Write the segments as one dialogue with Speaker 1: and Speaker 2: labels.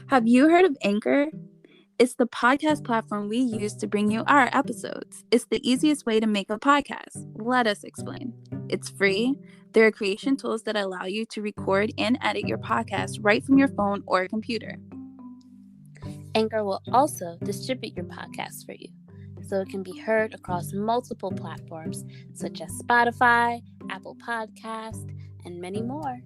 Speaker 1: Have you heard of Anchor? It's the podcast platform we use to bring you our episodes. It's the easiest way to make a podcast. Let us explain. It's free. There are creation tools that allow you to record and edit your podcast right from your phone or computer.
Speaker 2: Anchor will also distribute your podcast for you, so it can be heard across multiple platforms such as Spotify, Apple Podcast, and many more.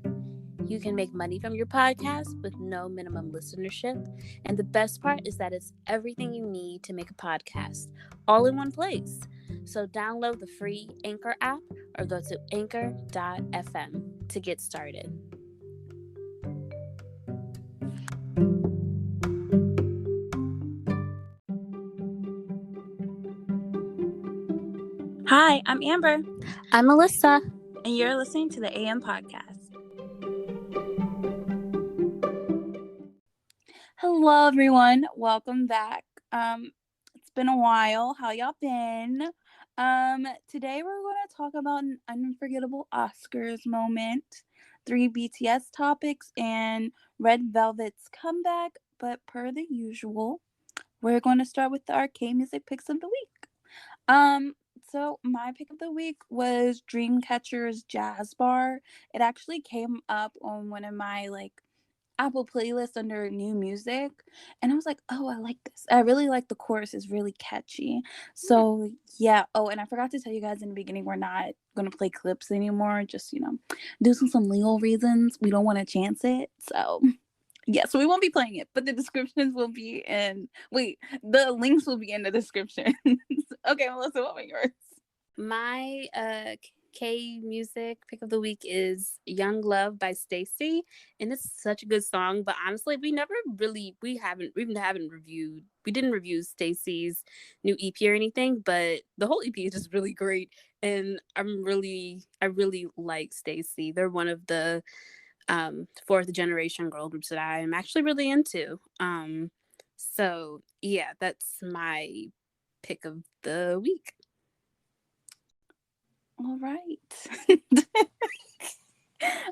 Speaker 2: You can make money from your podcast with no minimum listenership. And the best part is that it's everything you need to make a podcast, all in one place. So download the free Anchor app or go to anchor.fm to get started.
Speaker 1: Hi, I'm Amber.
Speaker 2: I'm Melissa.
Speaker 1: And you're listening to the AM Podcast. Hello, everyone. Welcome back. It's been a while. How y'all been? Today we're going to talk about an unforgettable Oscars moment, 3 BTS topics, and Red Velvet's comeback. But per the usual, we're going to start with the arcade music picks of the week. So my pick of the week was Dreamcatcher's Jazz Bar. It actually came up on one of my Apple playlist under new music, and I was like, oh, I like this. I really like the chorus. It's really catchy. So yeah. Oh, and I forgot to tell you guys in the beginning, we're not gonna play clips anymore, just due to some legal reasons. We don't want to chance it. So yeah, so we won't be playing it, but the descriptions will be the links will be in the description. Okay, Melissa, what were yours?
Speaker 2: My K music pick of the week is Young Love by Stacey, and it's such a good song. But honestly, we didn't review Stacey's new EP or anything, but the whole EP is just really great, and I really like Stacey. They're one of the fourth generation girl groups that I am actually really into. So yeah, that's my pick of the week.
Speaker 1: All right.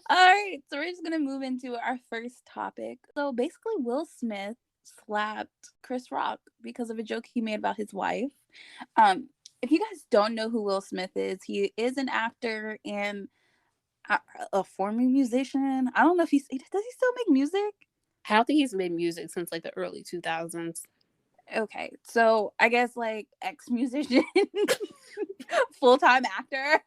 Speaker 1: All right, so we're just gonna move into our first topic. So basically, Will Smith slapped Chris Rock because of a joke he made about his wife. If you guys don't know who Will Smith is, he is an actor and a former musician. I don't know if does he still make music?
Speaker 2: I don't think he's made music since the early 2000s.
Speaker 1: Okay, so I guess ex-musician, full-time actor.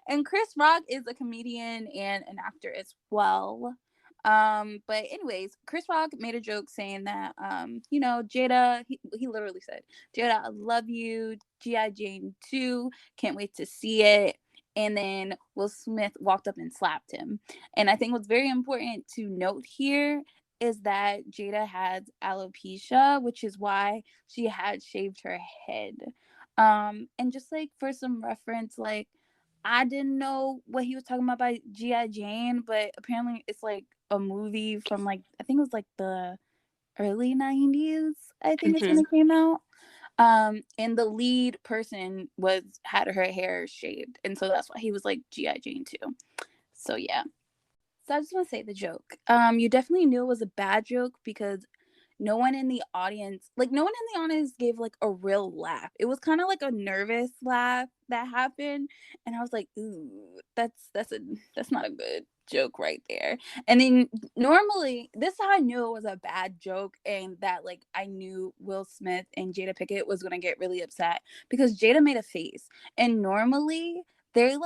Speaker 1: And Chris Rock is a comedian and an actor as well. But anyways, Chris Rock made a joke saying that, Jada, he literally said, Jada, I love you. G.I. Jane 2, can't wait to see it. And then Will Smith walked up and slapped him. And I think what's very important to note here is that Jada had alopecia, which is why she had shaved her head. And just for some reference, I didn't know what he was talking about by G.I. Jane, but apparently it's a movie from I think it was the early 90s, I think it's when it came out. And the lead person had her hair shaved, and so that's why he was G.I. Jane too. So yeah. So I just want to say the joke. You definitely knew it was a bad joke because no one in the audience gave a real laugh. It was kind of a nervous laugh that happened, and I was like, ooh, that's not a good joke right there. And then normally, this is how I knew it was a bad joke, and that I knew Will Smith and Jada Pinkett was gonna get really upset because Jada made a face, and normally they're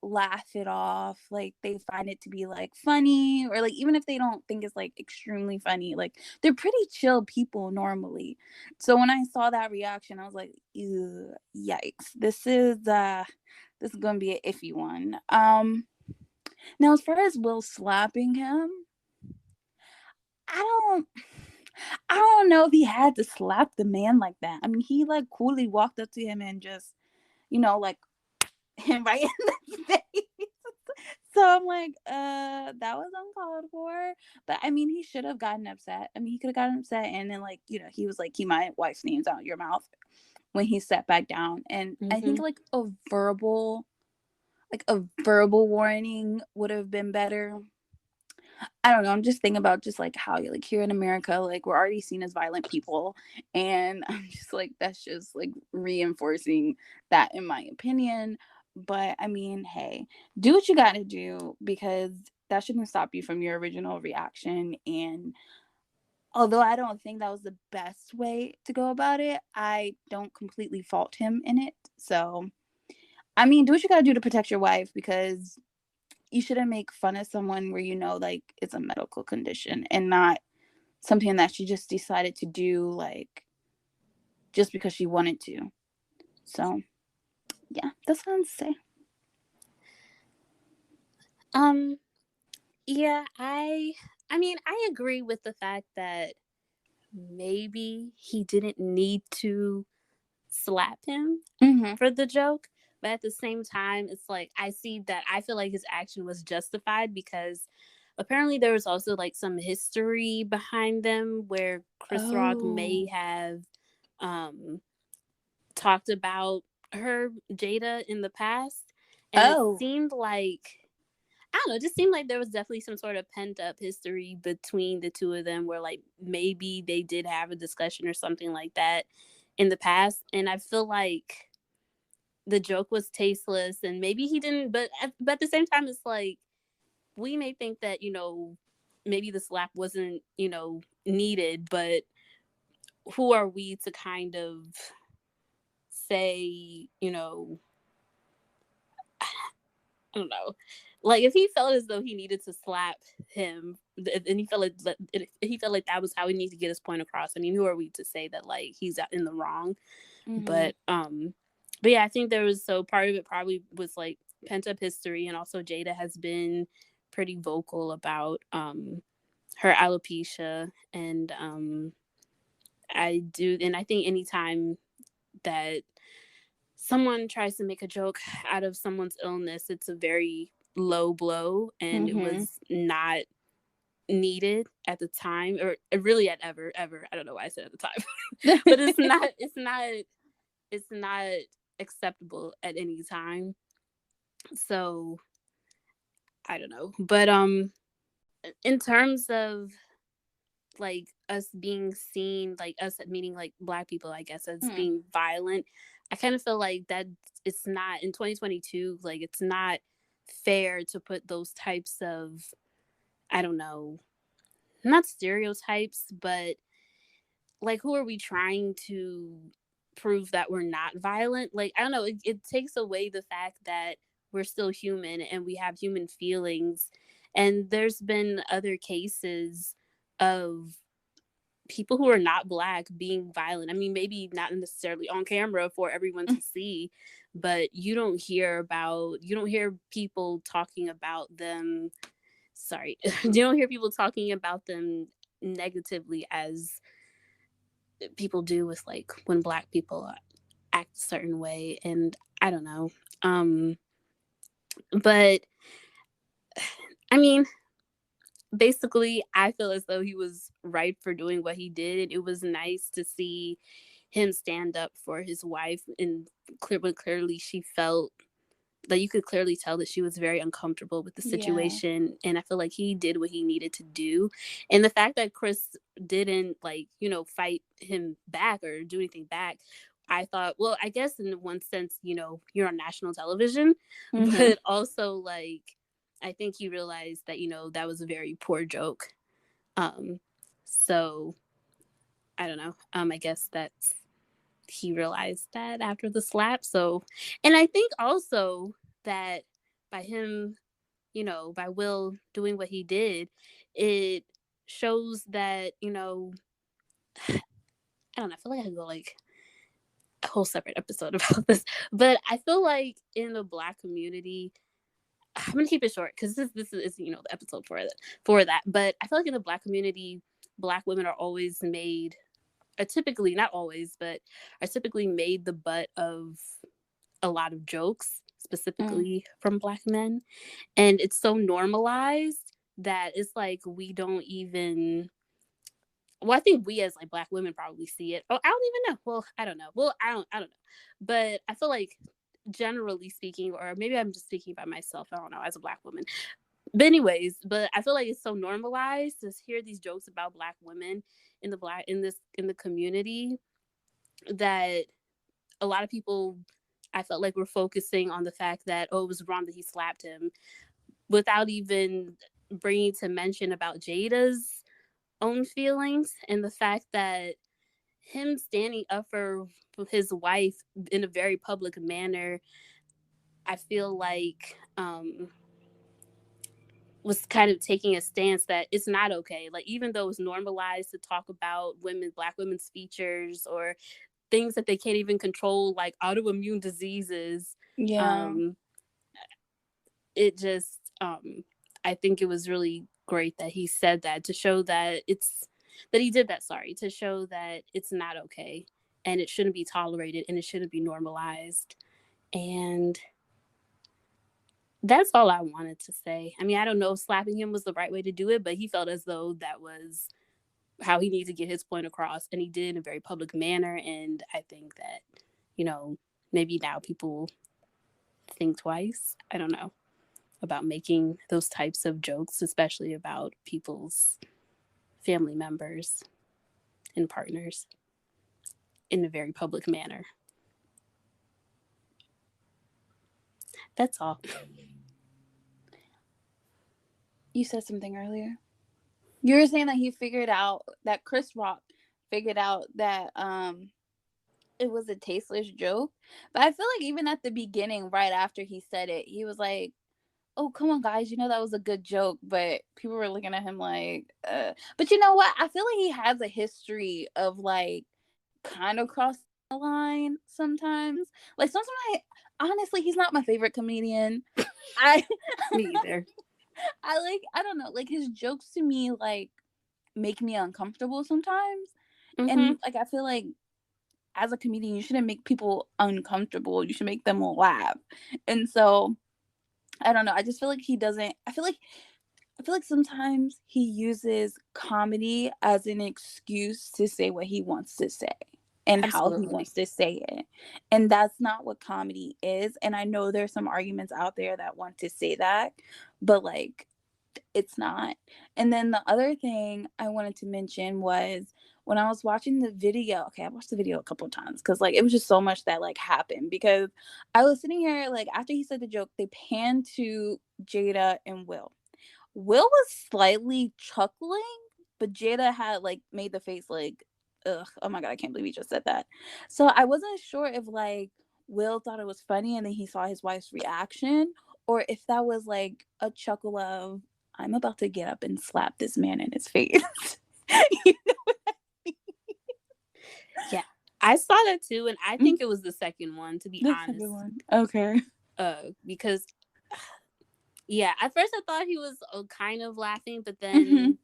Speaker 1: laugh it off, they find it to be funny, or even if they don't think it's extremely funny, they're pretty chill people normally. So when I saw that reaction, I was like, ew, yikes, this is gonna be an iffy one. Now as far as Will slapping him, I don't know if he had to slap the man like that. I mean, he coolly walked up to him and just him right in the face. So I'm that was uncalled for. But I mean, he should have gotten upset. I mean, he could have gotten upset, and then he was keep my wife's names out of your mouth when he sat back down. And I think a verbal warning would have been better. I don't know. I'm just thinking about just like how like here in America, like we're already seen as violent people, and I'm just like that's just like reinforcing that in my opinion. But I mean, hey, do what you got to do because that shouldn't stop you from your original reaction. And although I don't think that was the best way to go about it, I don't completely fault him in it. So I mean, do what you got to do to protect your wife because you shouldn't make fun of someone where you know like it's a medical condition and not something that she just decided to do like just because she wanted to. So yeah, that's what I'm saying.
Speaker 2: Um, yeah, I mean, I agree with the fact that maybe he didn't need to slap him
Speaker 1: Mm-hmm.
Speaker 2: for the joke, but at the same time it's like I see that I feel like his action was justified because apparently there was also like some history behind them where Chris Rock may
Speaker 1: Oh.
Speaker 2: have um talked about her Jada in the past, and it
Speaker 1: Oh.
Speaker 2: seemed like I don't know, it just seemed like there was definitely some sort of pent up history between the two of them where like maybe they did have a discussion or something like that in the past. And I feel like the joke was tasteless and maybe he didn't, but at the same time, it's like we may think that, maybe the slap wasn't, needed, but who are we to kind of say, I don't know. Like if he felt as though he needed to slap him, and he felt like that was how he needed to get his point across. I mean, who are we to say that like he's in the wrong?
Speaker 1: Mm-hmm.
Speaker 2: But yeah, I think there was so part of it probably was like pent up history, and also Jada has been pretty vocal about her alopecia, and I think anytime that someone tries to make a joke out of someone's illness, it's a very low blow, and it
Speaker 1: Mm-hmm.
Speaker 2: was not needed at the time, or really at ever. I don't know why I said at the time, but it's not acceptable at any time. So I don't know, but in terms of like us being seen, like us meaning like Black people, I guess, as
Speaker 1: Hmm.
Speaker 2: being violent, I kind of feel like that it's not in 2022, like it's not fair to put those types of, I don't know, not stereotypes, but like who are we trying to prove that we're not violent? Like I don't know, it takes away the fact that we're still human and we have human feelings. And there's been other cases of people who are not Black being violent. I mean, maybe not necessarily on camera for everyone to see, but you don't hear people talking about them. Sorry, you don't hear people talking about them negatively as people do with like when Black people act a certain way. And I don't know. Um, but I mean, basically, I feel as though he was right for doing what he did. It was nice to see him stand up for his wife, and clearly she felt like you could clearly tell that she was very uncomfortable with the
Speaker 1: Yeah.
Speaker 2: situation. And I feel like he did what he needed to do. And the fact that Chris didn't like, fight him back or do anything back, I thought, well, I guess in one sense, you're on national television,
Speaker 1: Mm-hmm.
Speaker 2: but also like I think he realized that, that was a very poor joke. Um, so I don't know. I guess that's he realized that after the slap. So, and I think also that by him, by Will doing what he did, it shows that, I don't know, I feel like I could go like a whole separate episode about this, but I feel like in the Black community, I'm gonna keep it short because this is the episode for that. But I feel like in the Black community, Black women are always made, are typically not always, but are typically made the butt of a lot of jokes,
Speaker 1: Mm.
Speaker 2: specifically from Black men. And it's so normalized that it's like we don't even, well, I think we as like Black women probably see it. Oh, I don't even know. Well, I don't know. Well, I don't know. But I feel like generally speaking, or maybe I'm just speaking by myself, I don't know, as a Black woman, But anyways, but I feel like it's so normalized to hear these jokes about Black women in the community that a lot of people, I felt like, were focusing on the fact that, oh, it was wrong that he slapped him, without even bringing to mention about Jada's own feelings and the fact that him standing up for his wife in a very public manner, I feel like was kind of taking a stance that it's not okay. Like, even though it's normalized to talk about Black women's features or things that they can't even control, like autoimmune diseases,
Speaker 1: Yeah.
Speaker 2: um, it just, I think it was really great that he said that, to show that that he did that, sorry, to show that it's not okay and it shouldn't be tolerated and it shouldn't be normalized. And that's all I wanted to say. I mean, I don't know if slapping him was the right way to do it, but he felt as though that was how he needed to get his point across, and he did in a very public manner. And I think that, maybe now people think twice, I don't know, about making those types of jokes, especially about people's family members and partners, in a very public manner. That's all.
Speaker 1: You said something earlier. You were saying that he figured out that Chris Rock figured out that it was a tasteless joke. But I feel like even at the beginning, right after he said it, he was like, "Oh, come on, guys, that was a good joke." But people were looking at him like, But you know what? I feel like he has a history of like kind of crossing the line sometimes. Like sometimes, honestly, he's not my favorite comedian. I
Speaker 2: Me either.
Speaker 1: I don't know, like his jokes to me like make me uncomfortable sometimes.
Speaker 2: Mm-hmm.
Speaker 1: And like I feel like as a comedian you shouldn't make people uncomfortable. You should make them laugh. And so I don't know. I just feel like he doesn't I feel like sometimes he uses comedy as an excuse to say what he wants to say and how he
Speaker 2: Absolutely.
Speaker 1: wants to say it. And that's not what comedy is. And I know there's some arguments out there that want to say that, but like it's not. And then the other thing I wanted to mention was when I was watching the video. Okay, I watched the video a couple of times because like it was just so much that like happened. Because I was sitting here like after he said the joke, they panned to Jada and Will. Will was slightly chuckling, but Jada had like made the face like, ugh, oh my god, I can't believe he just said that. So I wasn't sure if like Will thought it was funny and then he saw his wife's reaction, or if that was like a chuckle of, I'm about to get up and slap this man in his face. You know?
Speaker 2: Yeah, I saw that too, and I
Speaker 1: Mm,
Speaker 2: think it was the second one, to be
Speaker 1: that's a
Speaker 2: honest.
Speaker 1: good one. Okay.
Speaker 2: Because yeah, at first I thought he was kind of laughing, but
Speaker 1: Mm-hmm.
Speaker 2: then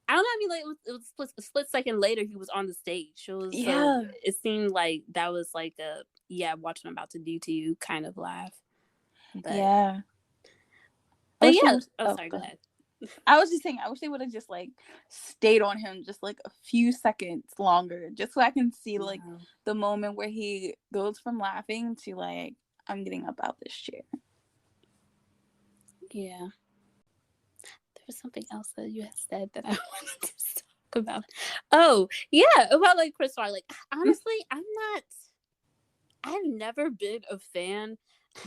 Speaker 2: I don't know. I mean, like it was a split second later he was on the stage. So
Speaker 1: Yeah.
Speaker 2: it seemed like that was like a, yeah, watch what I'm about to do to you kind of laugh. But
Speaker 1: Yeah. I
Speaker 2: but
Speaker 1: wish they
Speaker 2: yeah.
Speaker 1: would.
Speaker 2: Oh,
Speaker 1: Oh,
Speaker 2: sorry.
Speaker 1: go
Speaker 2: Go
Speaker 1: ahead.
Speaker 2: ahead.
Speaker 1: I was just saying, I wish they would have just like stayed on him just like a few seconds longer, just so I can see like
Speaker 2: No.
Speaker 1: the moment where he goes from laughing to like, I'm getting up out this chair.
Speaker 2: Yeah. There was something else that you had said that I wanted to talk about. Oh yeah, about like Chris Rock. Like honestly, I've never been a fan,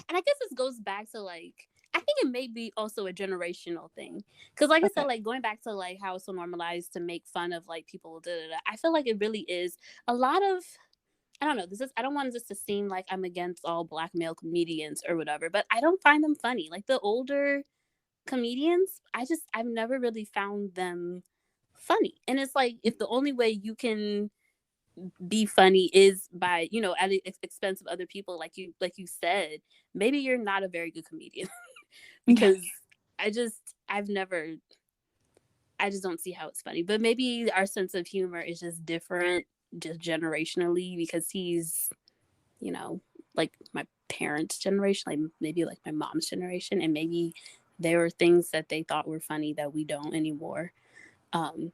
Speaker 2: and I guess this goes back to like, I think it may be also a generational thing, because like I said,
Speaker 1: Okay.
Speaker 2: like going back to like how it's so normalized to make fun of like people, I feel like it really is a lot of, I don't know, I don't want this to seem like I'm against all Black male comedians or whatever, but I don't find them funny. Like the older comedians, I've never really found them funny. And it's like, if the only way you can be funny is by, at the expense of other people, like you said, maybe you're not a very good comedian.
Speaker 1: Yeah.
Speaker 2: Because I just I've never I just don't see how it's funny. But maybe our sense of humor is just different, just generationally, because he's, you know, like my parents' generation, like maybe like my mom's generation, and maybe there were things that they thought were funny that we don't anymore. Um,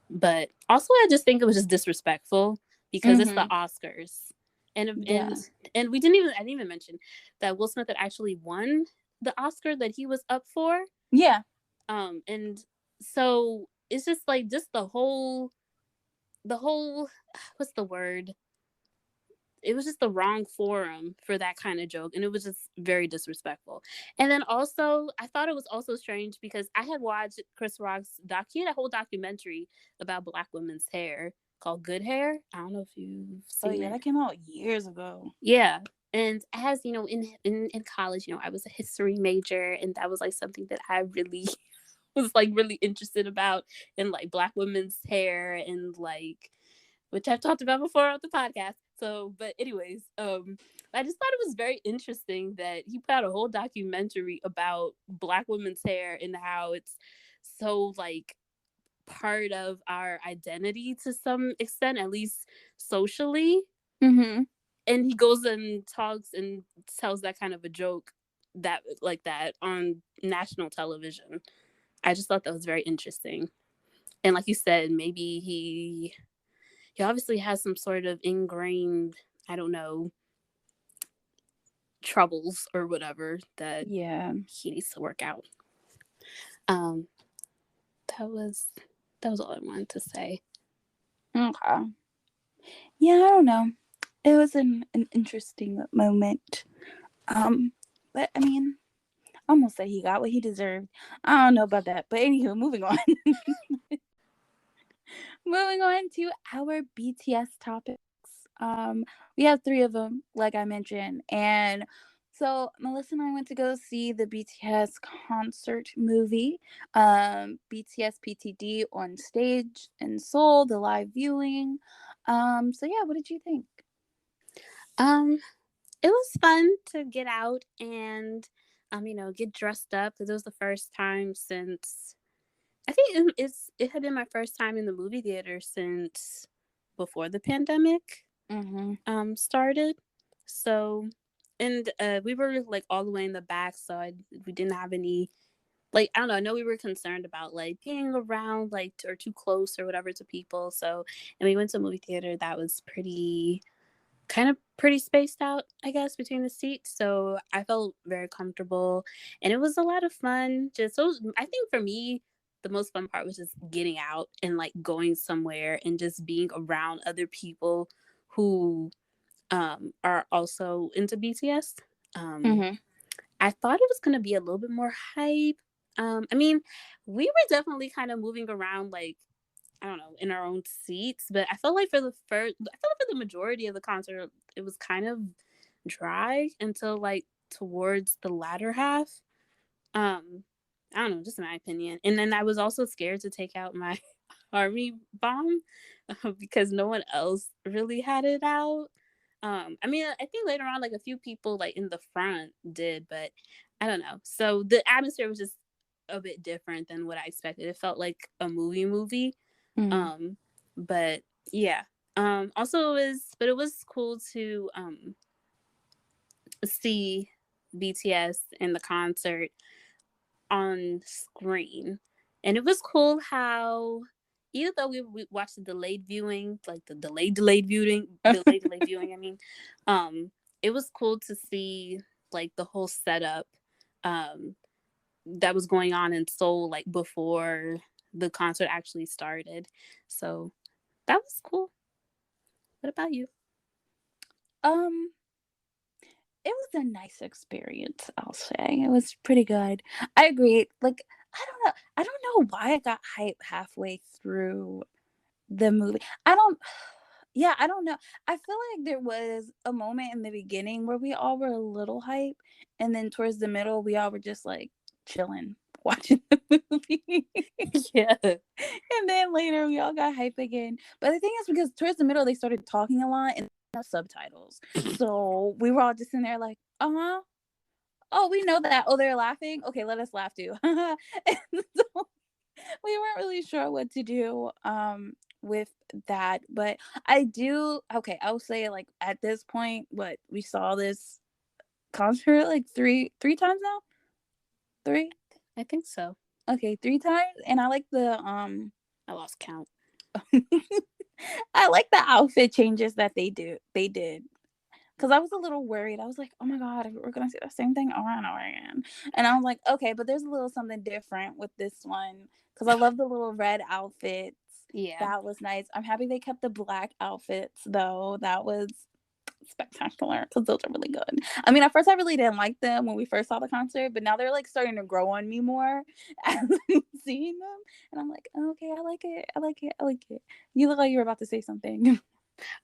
Speaker 2: but also I just think it was just disrespectful because it's the
Speaker 1: Mm-hmm.
Speaker 2: Oscars. And
Speaker 1: Yeah.
Speaker 2: and we didn't even I didn't even mention that Will Smith had actually won the Oscar that he was up for.
Speaker 1: Yeah.
Speaker 2: And so it's just like just the whole what's the word? It was just the wrong forum for that kind of joke, and it was just very disrespectful. And then also I thought it was also strange because I had watched Chris Rock's he had a whole documentary about Black women's hair called Good Hair. I don't know if you've
Speaker 1: Oh
Speaker 2: seen
Speaker 1: yeah,
Speaker 2: it.
Speaker 1: that came out years ago.
Speaker 2: Yeah. And as you know, in college, I was a history major, and that was like something that I really was like really interested about, in like Black women's hair, and like, which I've talked about before on the podcast. So, but anyways, I just thought it was very interesting that he put out a whole documentary about Black women's hair and how it's so like part of our identity to some extent, at least socially.
Speaker 1: Mm-hmm.
Speaker 2: And he goes and talks and tells that kind of a joke that like that on national television. I just thought that was very interesting. And like you said, maybe he obviously has some sort of ingrained, I don't know, troubles or whatever that
Speaker 1: Yeah.
Speaker 2: he needs to work out. Um, that was all I wanted to say.
Speaker 1: Okay. Yeah, I don't know. It was an interesting moment. But I mean, I almost said he got what he deserved. I don't know about that. But anywho, moving on. Moving on to our BTS topics. We have three of them, like I mentioned, and so Melissa and I went to go see the BTS concert movie, BTS PTD on stage in Seoul, the live viewing. So yeah, what did you think?
Speaker 2: Um, it was fun to get out and get dressed up, because it was the first time since I think it had been my first time in the movie theater since before the pandemic
Speaker 1: Mm-hmm.
Speaker 2: started. So, and we were like all the way in the back, so we didn't have any, like, I don't know. I know we were concerned about like being around like or too close or whatever to people. So, and we went to a movie theater that was pretty spaced out, I guess, between the seats. So I felt very comfortable, and it was a lot of fun. I think for me, the most fun part was just getting out and like going somewhere and just being around other people who are also into BTS. Um,
Speaker 1: Mm-hmm.
Speaker 2: I thought it was going to be a little bit more hype. I mean, we were definitely kind of moving around like, I don't know, in our own seats. But I felt like for the majority of the concert, it was kind of dry until like towards the latter half. Um, I don't know, just my opinion. And then I was also scared to take out my army bomb because no one else really had it out. I mean, I think later on, like a few people like in the front did, but I don't know. So the atmosphere was just a bit different than what I expected. It felt like a movie.
Speaker 1: Mm-hmm.
Speaker 2: um but yeah. Also it was cool to see BTS in the concert on screen. And it was cool how, even though we watched the delayed viewing, like the delayed viewing, I mean, it was cool to see like the whole setup um that was going on in Seoul, like before the concert actually started. So that was cool. What about you?
Speaker 1: Um, it was a nice experience, I'll say. It was pretty good. I agree. Like, I don't know. I don't know why I got hype halfway through the movie. I don't yeah, I don't know. I feel like there was a moment in the beginning where we all were a little hype, and then towards the middle we all were just like chilling watching the movie.
Speaker 2: Yeah.
Speaker 1: And then later we all got hype again. But the thing is, because towards the middle they started talking a lot and no subtitles. So we were all just in there like, uh-huh. Oh, we know that. Oh, they're laughing. Okay, let us laugh too. And so we weren't really sure what to do with that. But I do okay, I'll say like at this point, what we saw this concert like three times now? Three?
Speaker 2: I think so.
Speaker 1: Okay, three times. And I like the
Speaker 2: I lost count.
Speaker 1: I like the outfit changes that they did. because I was a little worried. I was like, oh my God, we're gonna see the same thing over and over again. And I was like, okay, but there's a little something different with this one because I love the little red outfits.
Speaker 2: Yeah.
Speaker 1: That was nice. I'm happy they kept the black outfits though. That was spectacular because those are really good. I mean, at first I really didn't like them when we first saw the concert, but now they're like starting to grow on me more as I'm seeing them. And I'm like, okay, I like it. I like it. I like it. You look like you were about to say something.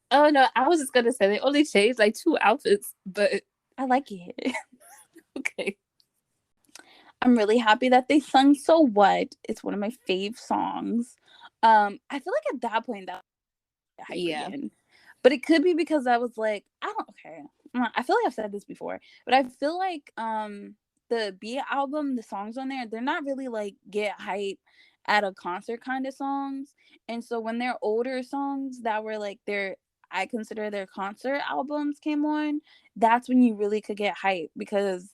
Speaker 2: Oh no, I was just gonna say they only changed like 2 outfits, but
Speaker 1: I like it.
Speaker 2: okay.
Speaker 1: I'm really happy that they sung So What. It's one of my fave songs. I feel like at that point that was hype
Speaker 2: Yeah.
Speaker 1: again. But it could be because I was like, I don't okay. I feel like I've said this before, but I feel like the Beat album, the songs on there, they're not really like get hype at a concert kind of songs. And so when their older songs that were like their I consider their concert albums came on, that's when you really could get hype because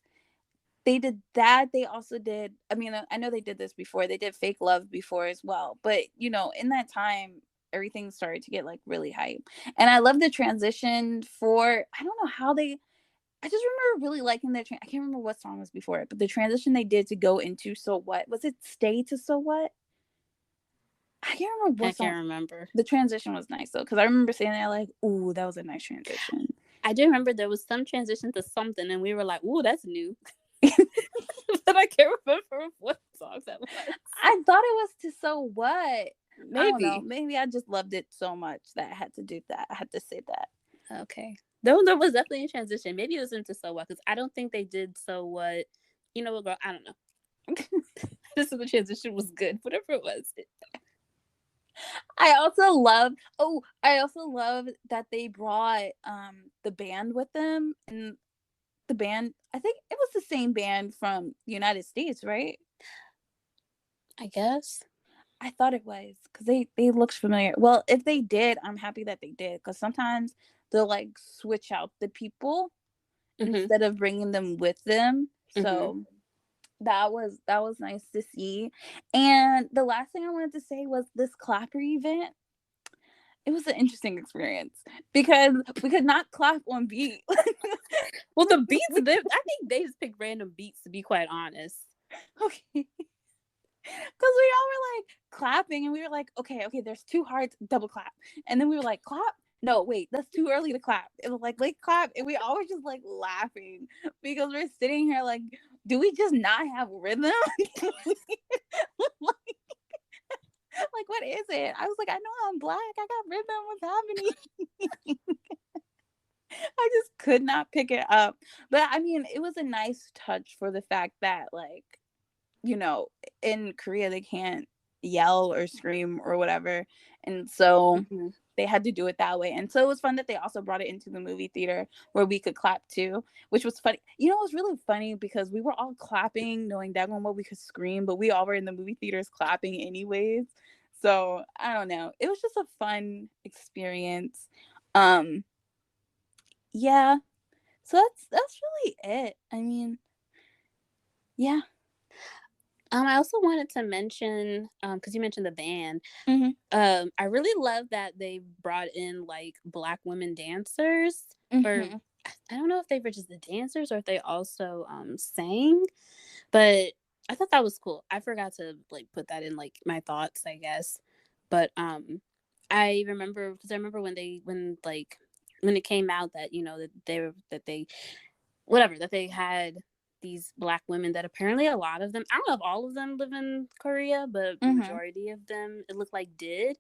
Speaker 1: they did that. They also did, I mean, I know they did this before. They did Fake Love before as well. But, you know, in that time, everything started to get like really hype. And I love the transition for, I don't know how they, I just remember really liking their, I can't remember what song was before it, but the transition they did to go into So What? Was it Stay to So What? I can't remember
Speaker 2: I
Speaker 1: what
Speaker 2: can't
Speaker 1: song.
Speaker 2: remember.
Speaker 1: The transition was nice though, because I remember saying that like, ooh, that was a nice transition.
Speaker 2: I do remember there was some transition to something, and we were like, "Ooh, that's new," but I can't remember what songs that was.
Speaker 1: I thought it was to So What. I don't know.
Speaker 2: Maybe.
Speaker 1: Maybe I just loved it so much that I had to do that. I had to say that.
Speaker 2: Okay. There was definitely a transition. Maybe it was into So What, because I don't think they did So What. You know what, girl? I don't know. This is the transition was good. Whatever it was.
Speaker 1: I also love that they brought the band with them, and the band, I think it was the same band from the United States, right?
Speaker 2: I guess.
Speaker 1: I thought it was because they looked familiar. Well, if they did, I'm happy that they did because sometimes they'll like switch out the people
Speaker 2: Mm-hmm.
Speaker 1: instead of bringing them with them.
Speaker 2: Mm-hmm.
Speaker 1: So that was nice to see. And the last thing I wanted to say was this clapper event. It was an interesting experience because we could not clap on beat.
Speaker 2: Well, the beats, I think they just picked random beats, to be quite honest.
Speaker 1: Okay. Because we all were like clapping and we were like, okay, there's 2 hearts, double clap. And then we were like, clap? No, wait, that's too early to clap. It was like, late clap. And we all were just like laughing because we're sitting here like, do we just not have rhythm? Like, what is it? I was like, I know I'm black. I got rhythm. What's happening? I just could not pick it up. But I mean, it was a nice touch for the fact that, like, you know, in Korea, they can't yell or scream or whatever. And so
Speaker 2: Mm-hmm.
Speaker 1: they had to do it that way. And so it was fun that they also brought it into the movie theater where we could clap too, which was funny. You know, it was really funny because we were all clapping, knowing that one, what we could scream, but we all were in the movie theaters clapping anyways. So I don't know. It was just a fun experience. Um, yeah. So that's really it. I mean, yeah.
Speaker 2: I also wanted to mention, because you mentioned the band.
Speaker 1: Mm-hmm.
Speaker 2: I really love that they brought in like Black women dancers, or
Speaker 1: Mm-hmm.
Speaker 2: I don't know if they were just the dancers or if they also sang, but I thought that was cool. I forgot to like put that in like my thoughts, I guess. But I remember because I remember when it came out that that they had these Black women that apparently a lot of them, I don't know if all of them live in Korea, but the
Speaker 1: Mm-hmm.
Speaker 2: majority of them it looked like did.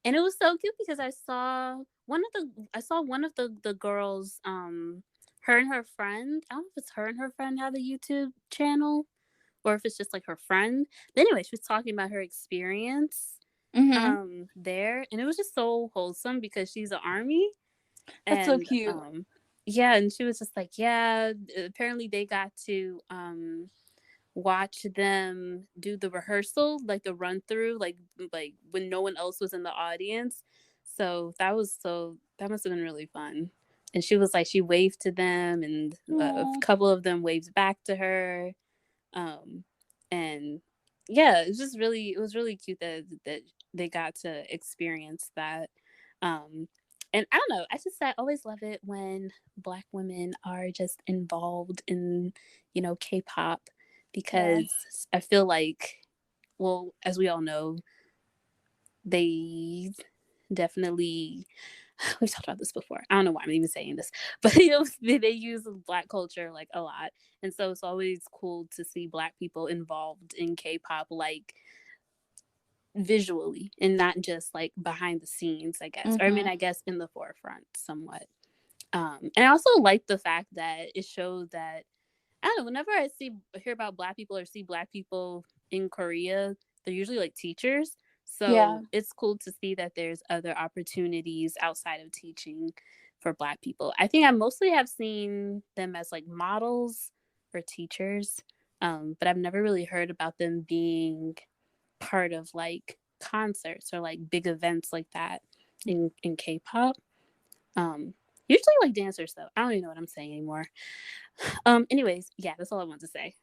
Speaker 2: And it was so cute because I saw one of the girls, her and her friend, I don't know if it's her and her friend have a YouTube channel or if it's just like her friend. But anyway, she was talking about her experience
Speaker 1: Mm-hmm.
Speaker 2: there, and it was just so wholesome because she's an army.
Speaker 1: That's so
Speaker 2: And
Speaker 1: cute.
Speaker 2: yeah, and she was just like, yeah, apparently they got to watch them do the rehearsal, like the run through, like when no one else was in the audience. So that must have been really fun. And she was like, she waved to them, and a
Speaker 1: Aww.
Speaker 2: couple of them waved back to her. And yeah, it was really cute that they got to experience that. And I don't know, I always love it when Black women are just involved in, K-pop,
Speaker 1: Yeah.
Speaker 2: because I feel like, well, as we all know, they definitely, we've talked about this before. I don't know why I'm even saying this, but they use Black culture like a lot, and so it's always cool to see Black people involved in K-pop, like visually, and not just like behind the scenes, I guess. Or I mean,
Speaker 1: Mm-hmm.
Speaker 2: I guess in the forefront somewhat. And I also like the fact that it shows that, I don't know, whenever hear about Black people or see Black people in Korea, they're usually like teachers.
Speaker 1: Yeah.
Speaker 2: So it's cool to see that there's other opportunities outside of teaching for Black people. I think I mostly have seen them as like models or teachers, but I've never really heard about them being part of like concerts or like big events like that in K-pop. Um, Usually like dancers though. I don't even know what I'm saying anymore. Anyways, yeah, that's all I want to say.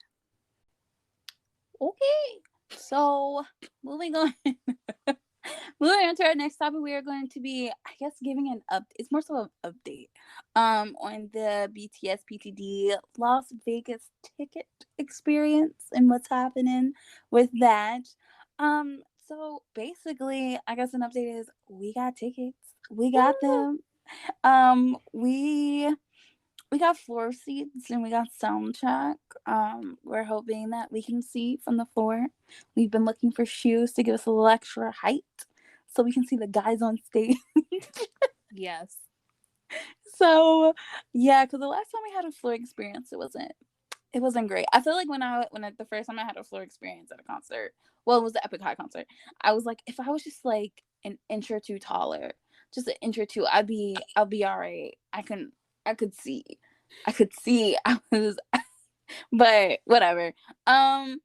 Speaker 1: Okay. So moving on. Moving on to our next topic, we are going to be, I guess, giving an It's more so an update, on the BTS PTD Las Vegas ticket experience and what's happening with that. So basically, I guess an update is we got tickets. We got
Speaker 2: Woo!
Speaker 1: them. We got floor seats and we got soundtrack. We're hoping that we can see from the floor. We've been looking for shoes to give us a little extra height so we can see the guys on stage.
Speaker 2: Yes.
Speaker 1: So yeah, because the last time we had a floor experience, it wasn't great. I feel like the first time I had a floor experience at a concert, well, it was the Epic High concert. I was like, if I was just like an inch or two taller, just an inch or two, I'll be all right. I could see, I could see. I was, but whatever. I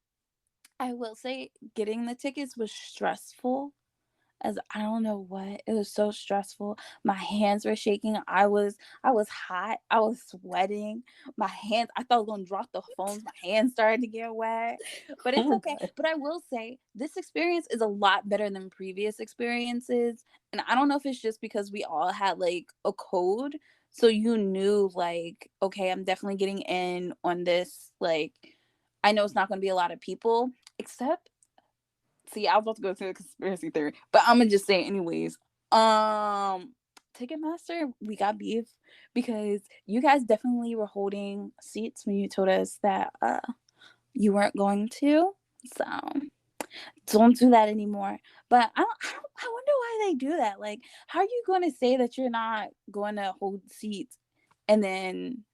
Speaker 1: will say getting the tickets was stressful, as I don't know what. It was so stressful. My hands were shaking. I was hot. I was sweating. My hands, I thought I was gonna drop the phones. My hands started to get wet. But
Speaker 2: Oh
Speaker 1: it's
Speaker 2: my
Speaker 1: okay.
Speaker 2: god.
Speaker 1: But I will say this experience is a lot better than previous experiences. And I don't know if it's just because we all had like a code. So you knew like, okay, I'm definitely getting in on this. Like, I know it's not gonna be a lot of people, except see, I was about to go to the conspiracy theory, but I'm gonna just say it anyways. Ticketmaster, we got beef because you guys definitely were holding seats when you told us that you weren't going to. So don't do that anymore. But I wonder why they do that. Like, how are you going to say that you're not going to hold seats and then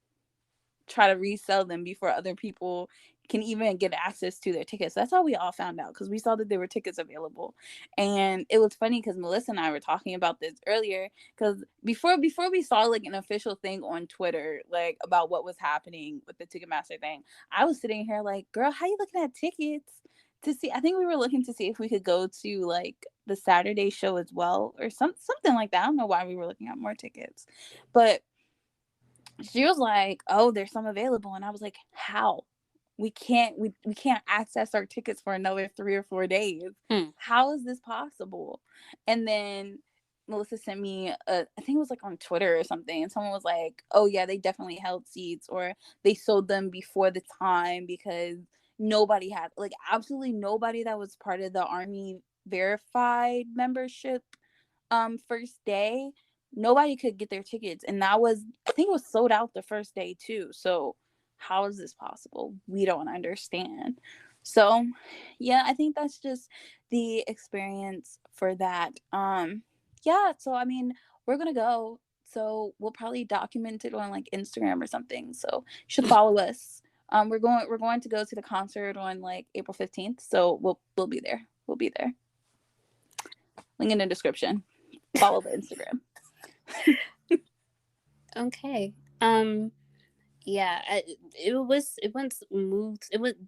Speaker 1: try to resell them before other people can even get access to their tickets? That's how we all found out, because we saw that there were tickets available. And it was funny because Melissa and I were talking about this earlier, because before we saw like an official thing on Twitter like about what was happening with the Ticketmaster thing, I was sitting here like, girl, how you looking at tickets to see? I think we were looking to see if we could go to like the Saturday show as well, or something like that. I don't know why we were looking at more tickets, but she was like, "Oh, there's some available," and I was like, "How? We can't access our tickets for another 3 or 4 days.
Speaker 2: Hmm.
Speaker 1: How is this possible?" And then Melissa sent me I think it was like on Twitter or something, and someone was like, "Oh yeah, they definitely held seats, or they sold them before the time because nobody had, like, absolutely nobody that was part of the Army verified membership first day, nobody could get their tickets, and that was, I think it was sold out the first day too. So how is this possible? We don't understand. So yeah, I think that's just the experience for that. Yeah, so I mean, we're gonna go, so we'll probably document it on like Instagram or something, so you should follow us. We're going to go to the concert on like April 15th, so we'll be there. We'll be there. Link in the description. Follow the Instagram.
Speaker 2: Okay. Yeah, it went smooth.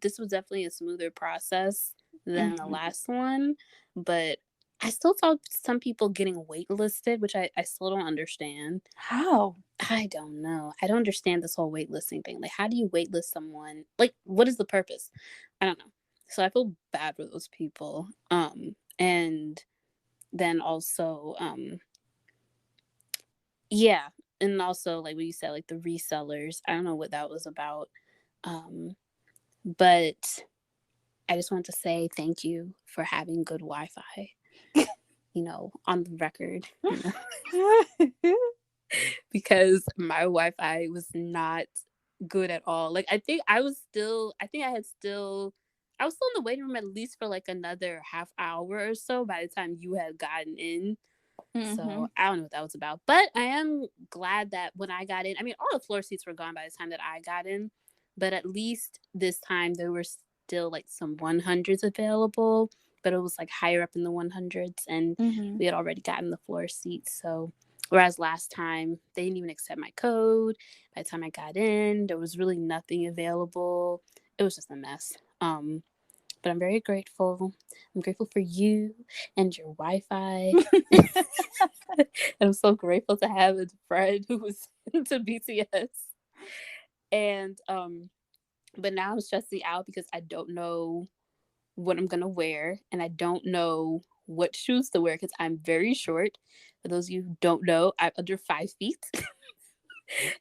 Speaker 2: This was definitely a smoother process than the
Speaker 1: Mhm.
Speaker 2: last one, but I still saw some people getting waitlisted, which I still don't understand.
Speaker 1: How?
Speaker 2: I don't know. I don't understand this whole waitlisting thing. Like, how do you waitlist someone? Like, what is the purpose? I don't know. So I feel bad for those people. And then also, Yeah. And also, like what you said, like the resellers. I don't know what that was about. But I just want to say thank you for having good Wi-Fi, on the record, because my Wi-Fi was not good at all. Like I think I was still in the waiting room at least for like another half hour or so by the time you had gotten in. So I don't know what that was about, but I am glad that when I got in, I mean, all the floor seats were gone by the time that I got in, but at least this time there were still like some 100s available, but it was like higher up in the 100s, and
Speaker 1: Mm-hmm.
Speaker 2: we had already gotten the floor seats. So, whereas last time they didn't even accept my code, by the time I got in, there was really nothing available. It was just a mess. But I'm very grateful. I'm grateful for you and your Wi-Fi. And I'm so grateful to have a friend who was into BTS. And but now I'm stressing out because I don't know what I'm gonna wear, and I don't know what shoes to wear because I'm very short. For those of you who don't know, I'm under 5 feet.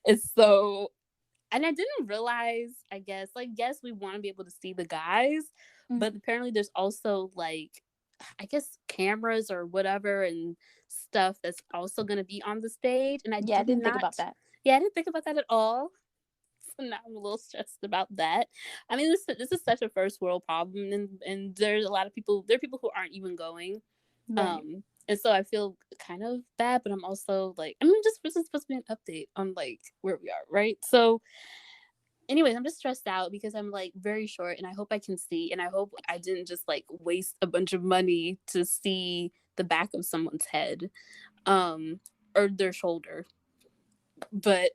Speaker 2: And so, and I didn't realize, I guess, like, yes, we want to be able to see the guys, but apparently there's also like, I guess, cameras or whatever and stuff that's also going to be on the stage. And I
Speaker 1: Yeah, I
Speaker 2: did
Speaker 1: didn't think
Speaker 2: not,
Speaker 1: about that.
Speaker 2: yeah, I didn't think about that at all. So now I'm a little stressed about that. I mean, this is such a first world problem, and there's a lot of people. There are people who aren't even going.
Speaker 1: Right.
Speaker 2: And so I feel kind of bad, but I'm also like, I mean, just this is supposed to be an update on like where we are, right? So, anyways, I'm just stressed out because I'm like very short, and I hope I can see, and I hope I didn't just like waste a bunch of money to see the back of someone's head, um, or their shoulder. But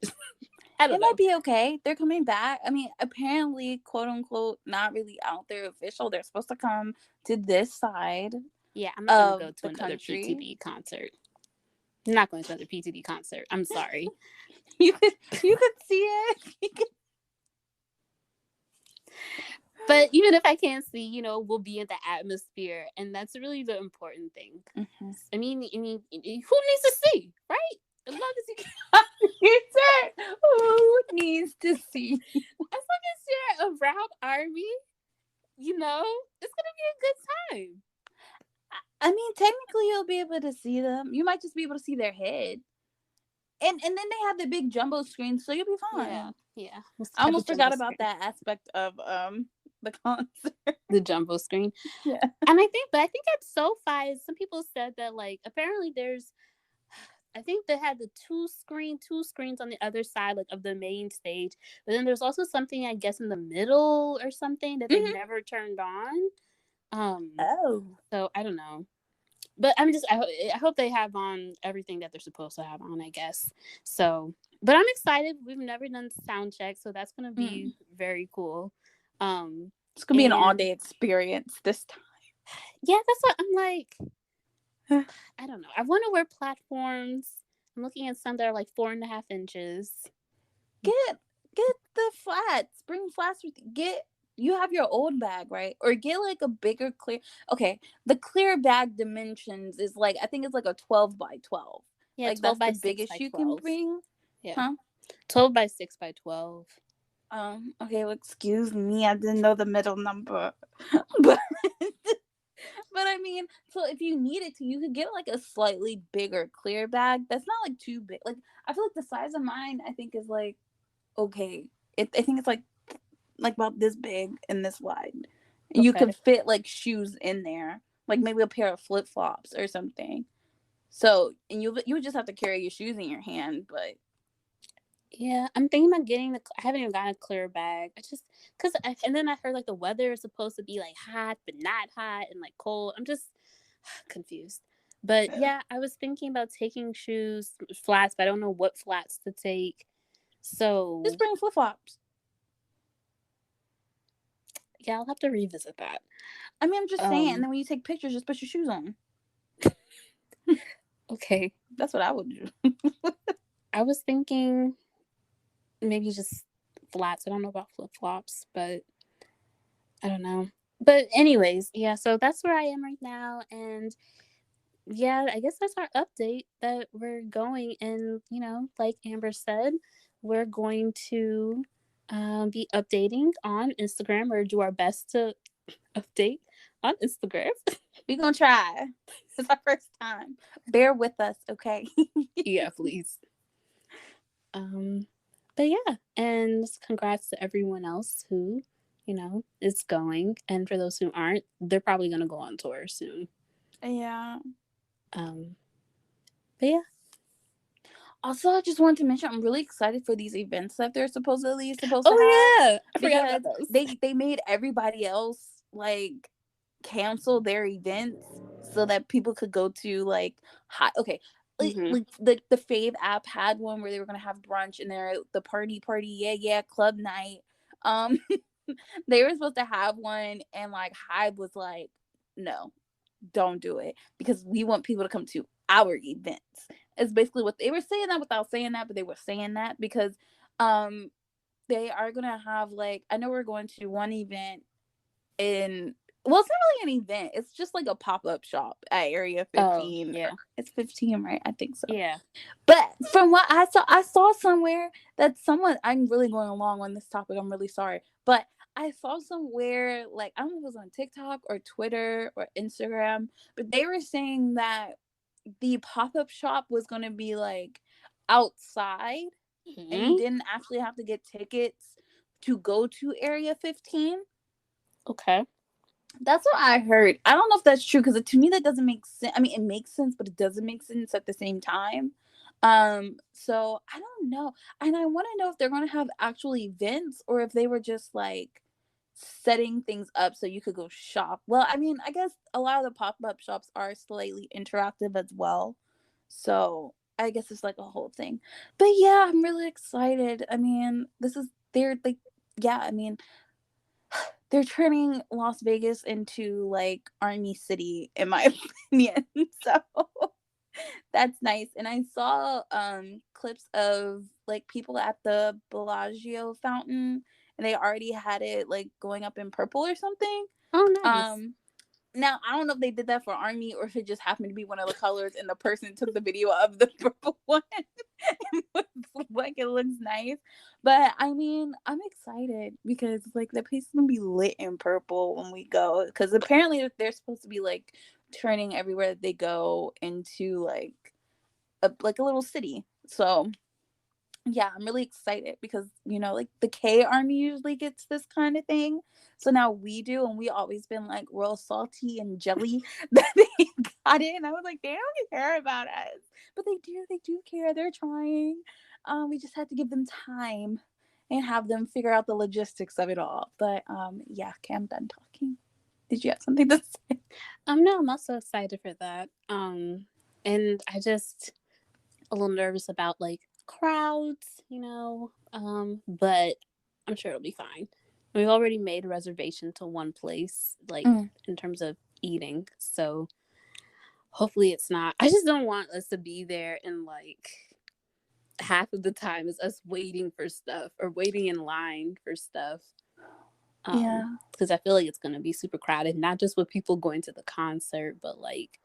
Speaker 2: I
Speaker 1: It
Speaker 2: don't
Speaker 1: might
Speaker 2: know.
Speaker 1: be okay. They're coming back. I mean, apparently, quote unquote, not really out there official. They're supposed to come to this side
Speaker 2: Yeah, I'm not gonna
Speaker 1: of
Speaker 2: go to
Speaker 1: the
Speaker 2: another
Speaker 1: country.
Speaker 2: PTD concert. I'm not going to another PTD concert. I'm sorry.
Speaker 1: You could see it.
Speaker 2: But even if I can't see, we'll be in the atmosphere, and that's really the important thing.
Speaker 1: Mm-hmm.
Speaker 2: I mean, who needs to see, right? As long as you can,
Speaker 1: You said, who needs to see?
Speaker 2: as long as you're around Army, it's gonna be a good time.
Speaker 1: I mean, technically, you'll be able to see them. You might just be able to see their head, and then they have the big jumbo screen, so you'll be
Speaker 2: Yeah,
Speaker 1: fine.
Speaker 2: yeah. We'll
Speaker 1: I
Speaker 2: have a
Speaker 1: almost
Speaker 2: jumbo
Speaker 1: forgot about
Speaker 2: screen,
Speaker 1: that aspect of the concert.
Speaker 2: the jumbo screen,
Speaker 1: Yeah.
Speaker 2: and I think at SoFi, some people said that like apparently there's I think they had the two screens on the other side, like of the main stage. But then there's also something I guess in the middle or something that they
Speaker 1: Mm-hmm.
Speaker 2: never turned on.
Speaker 1: Oh.
Speaker 2: So I don't know, but I hope they have on everything that they're supposed to have on. I guess so. But I'm excited. We've never done sound check, so that's gonna be
Speaker 1: Mm.
Speaker 2: very cool. Um,
Speaker 1: It's gonna be an all
Speaker 2: and
Speaker 1: day experience this
Speaker 2: yeah, that's what I'm like.
Speaker 1: time.
Speaker 2: I don't know. I want to wear platforms. I'm looking at some that are like 4.5 inches.
Speaker 1: Get get the flats. Bring flats with you. You have your old bag, right? Or get like a bigger clear. Okay, the clear bag dimensions is like I think it's like a 12 by 12.
Speaker 2: Yeah,
Speaker 1: Like
Speaker 2: 12
Speaker 1: that's the
Speaker 2: by 6
Speaker 1: biggest
Speaker 2: by
Speaker 1: you can
Speaker 2: 12.
Speaker 1: bring,
Speaker 2: Yeah.
Speaker 1: huh?
Speaker 2: 12 by 6 by 12.
Speaker 1: Okay, well, excuse me, I didn't know the middle number. But but I mean, so if you needed to, you could get like a slightly bigger clear bag. That's not like too big. Like I feel like the size of mine, I think is like okay. I think it's like about this big and this wide. And you
Speaker 2: Okay.
Speaker 1: could fit like shoes in there, like maybe a pair of flip flops or something. So and you would just have to carry your shoes in your hand, but
Speaker 2: Yeah, I'm thinking about getting I haven't even gotten a clear bag. I just, and then I heard like the weather is supposed to be like hot, but not hot and like cold. I'm just confused. But yeah, I was thinking about taking shoes, flats, but I don't know what flats to take.
Speaker 1: just
Speaker 2: So
Speaker 1: bring flip flops.
Speaker 2: yeah, I'll have to revisit that.
Speaker 1: I mean, I'm just saying. And
Speaker 2: Um,
Speaker 1: then when you take pictures, just put your shoes on.
Speaker 2: okay.
Speaker 1: That's what I would do.
Speaker 2: I was thinking maybe just flats. I don't know about flip flops, but I don't know. But anyways, yeah, so that's where I am right now, and yeah, I guess that's our update that we're going. And, like Amber said, we're going to be updating on Instagram, or do our best to update on Instagram.
Speaker 1: We're gonna try. It's our first time. Bear with us, okay?
Speaker 2: Yeah, please. But yeah, and congrats to everyone else who, is going. And for those who aren't, they're probably going to go on tour soon.
Speaker 1: Yeah.
Speaker 2: Um, but yeah.
Speaker 1: Also, I just wanted to mention I'm really excited for these events that they're supposedly supposed to have.
Speaker 2: Oh yeah, I forgot
Speaker 1: Because
Speaker 2: about those.
Speaker 1: they made everybody else like cancel their events so that people could go to like okay. Like the Fave app had one where they were gonna have brunch and they're the party yeah club night. Um they were supposed to have one and like Hive was like, no, don't do it because we want people to come to our events. It's basically what they were saying, that without saying that, but they were saying that because um they are gonna have like, I know we're going to one event in, well, it's not really an event, it's just like a pop-up shop at area 15.
Speaker 2: Oh, yeah.
Speaker 1: It's 15, right? I think so.
Speaker 2: Yeah.
Speaker 1: But from what I saw somewhere that someone, I'm really going along on this topic, I'm really sorry, but I saw somewhere, like, I don't know if it was on TikTok or Twitter or Instagram, but they were saying that the pop-up shop was going to be like outside and you didn't actually have to get tickets to go to area 15.
Speaker 2: Okay.
Speaker 1: That's what I heard. I don't know if that's true because to me that doesn't make sense. I mean, it makes sense, but it doesn't make sense at the same time. So I don't know. And I want to know if they're going to have actual events or if they were just like setting things up so you could go shop. Well, I mean, I guess a lot of the pop-up shops are slightly interactive as well. So I guess it's like a whole thing. But yeah, I'm really excited. I mean, they're like, yeah, I mean, they're turning Las Vegas into like Army City, in my opinion. So that's nice. And I saw clips of like people at the Bellagio fountain and they already had it like going up in purple or something.
Speaker 2: Oh, nice.
Speaker 1: Now I don't know if they did that for Army or if it just happened to be one of the colors and the person took the video of the purple one and was like, it looks nice. But I mean, I'm excited because like the place is gonna be lit in purple when we go. Because apparently they're supposed to be like turning everywhere that they go into like a little city. So yeah, I'm really excited because like the K Army usually gets this kind of thing. So now we do, and we always been like real salty and jelly that they got it. And I was like, they don't care about us. But they do care. They're trying. We just had to give them time and have them figure out the logistics of it all. But yeah, okay, I'm done talking. Did you have something to say?
Speaker 2: No, I'm also excited for that. And I just a little nervous about like crowds, but I'm sure it'll be fine. We've already made a reservation to one place, like in terms of eating, so hopefully it's not. I just don't want us to be there and like half of the time is us waiting for stuff or waiting in line for stuff.
Speaker 1: Yeah,
Speaker 2: because I feel like it's going to be super crowded, not just with people going to the concert, but like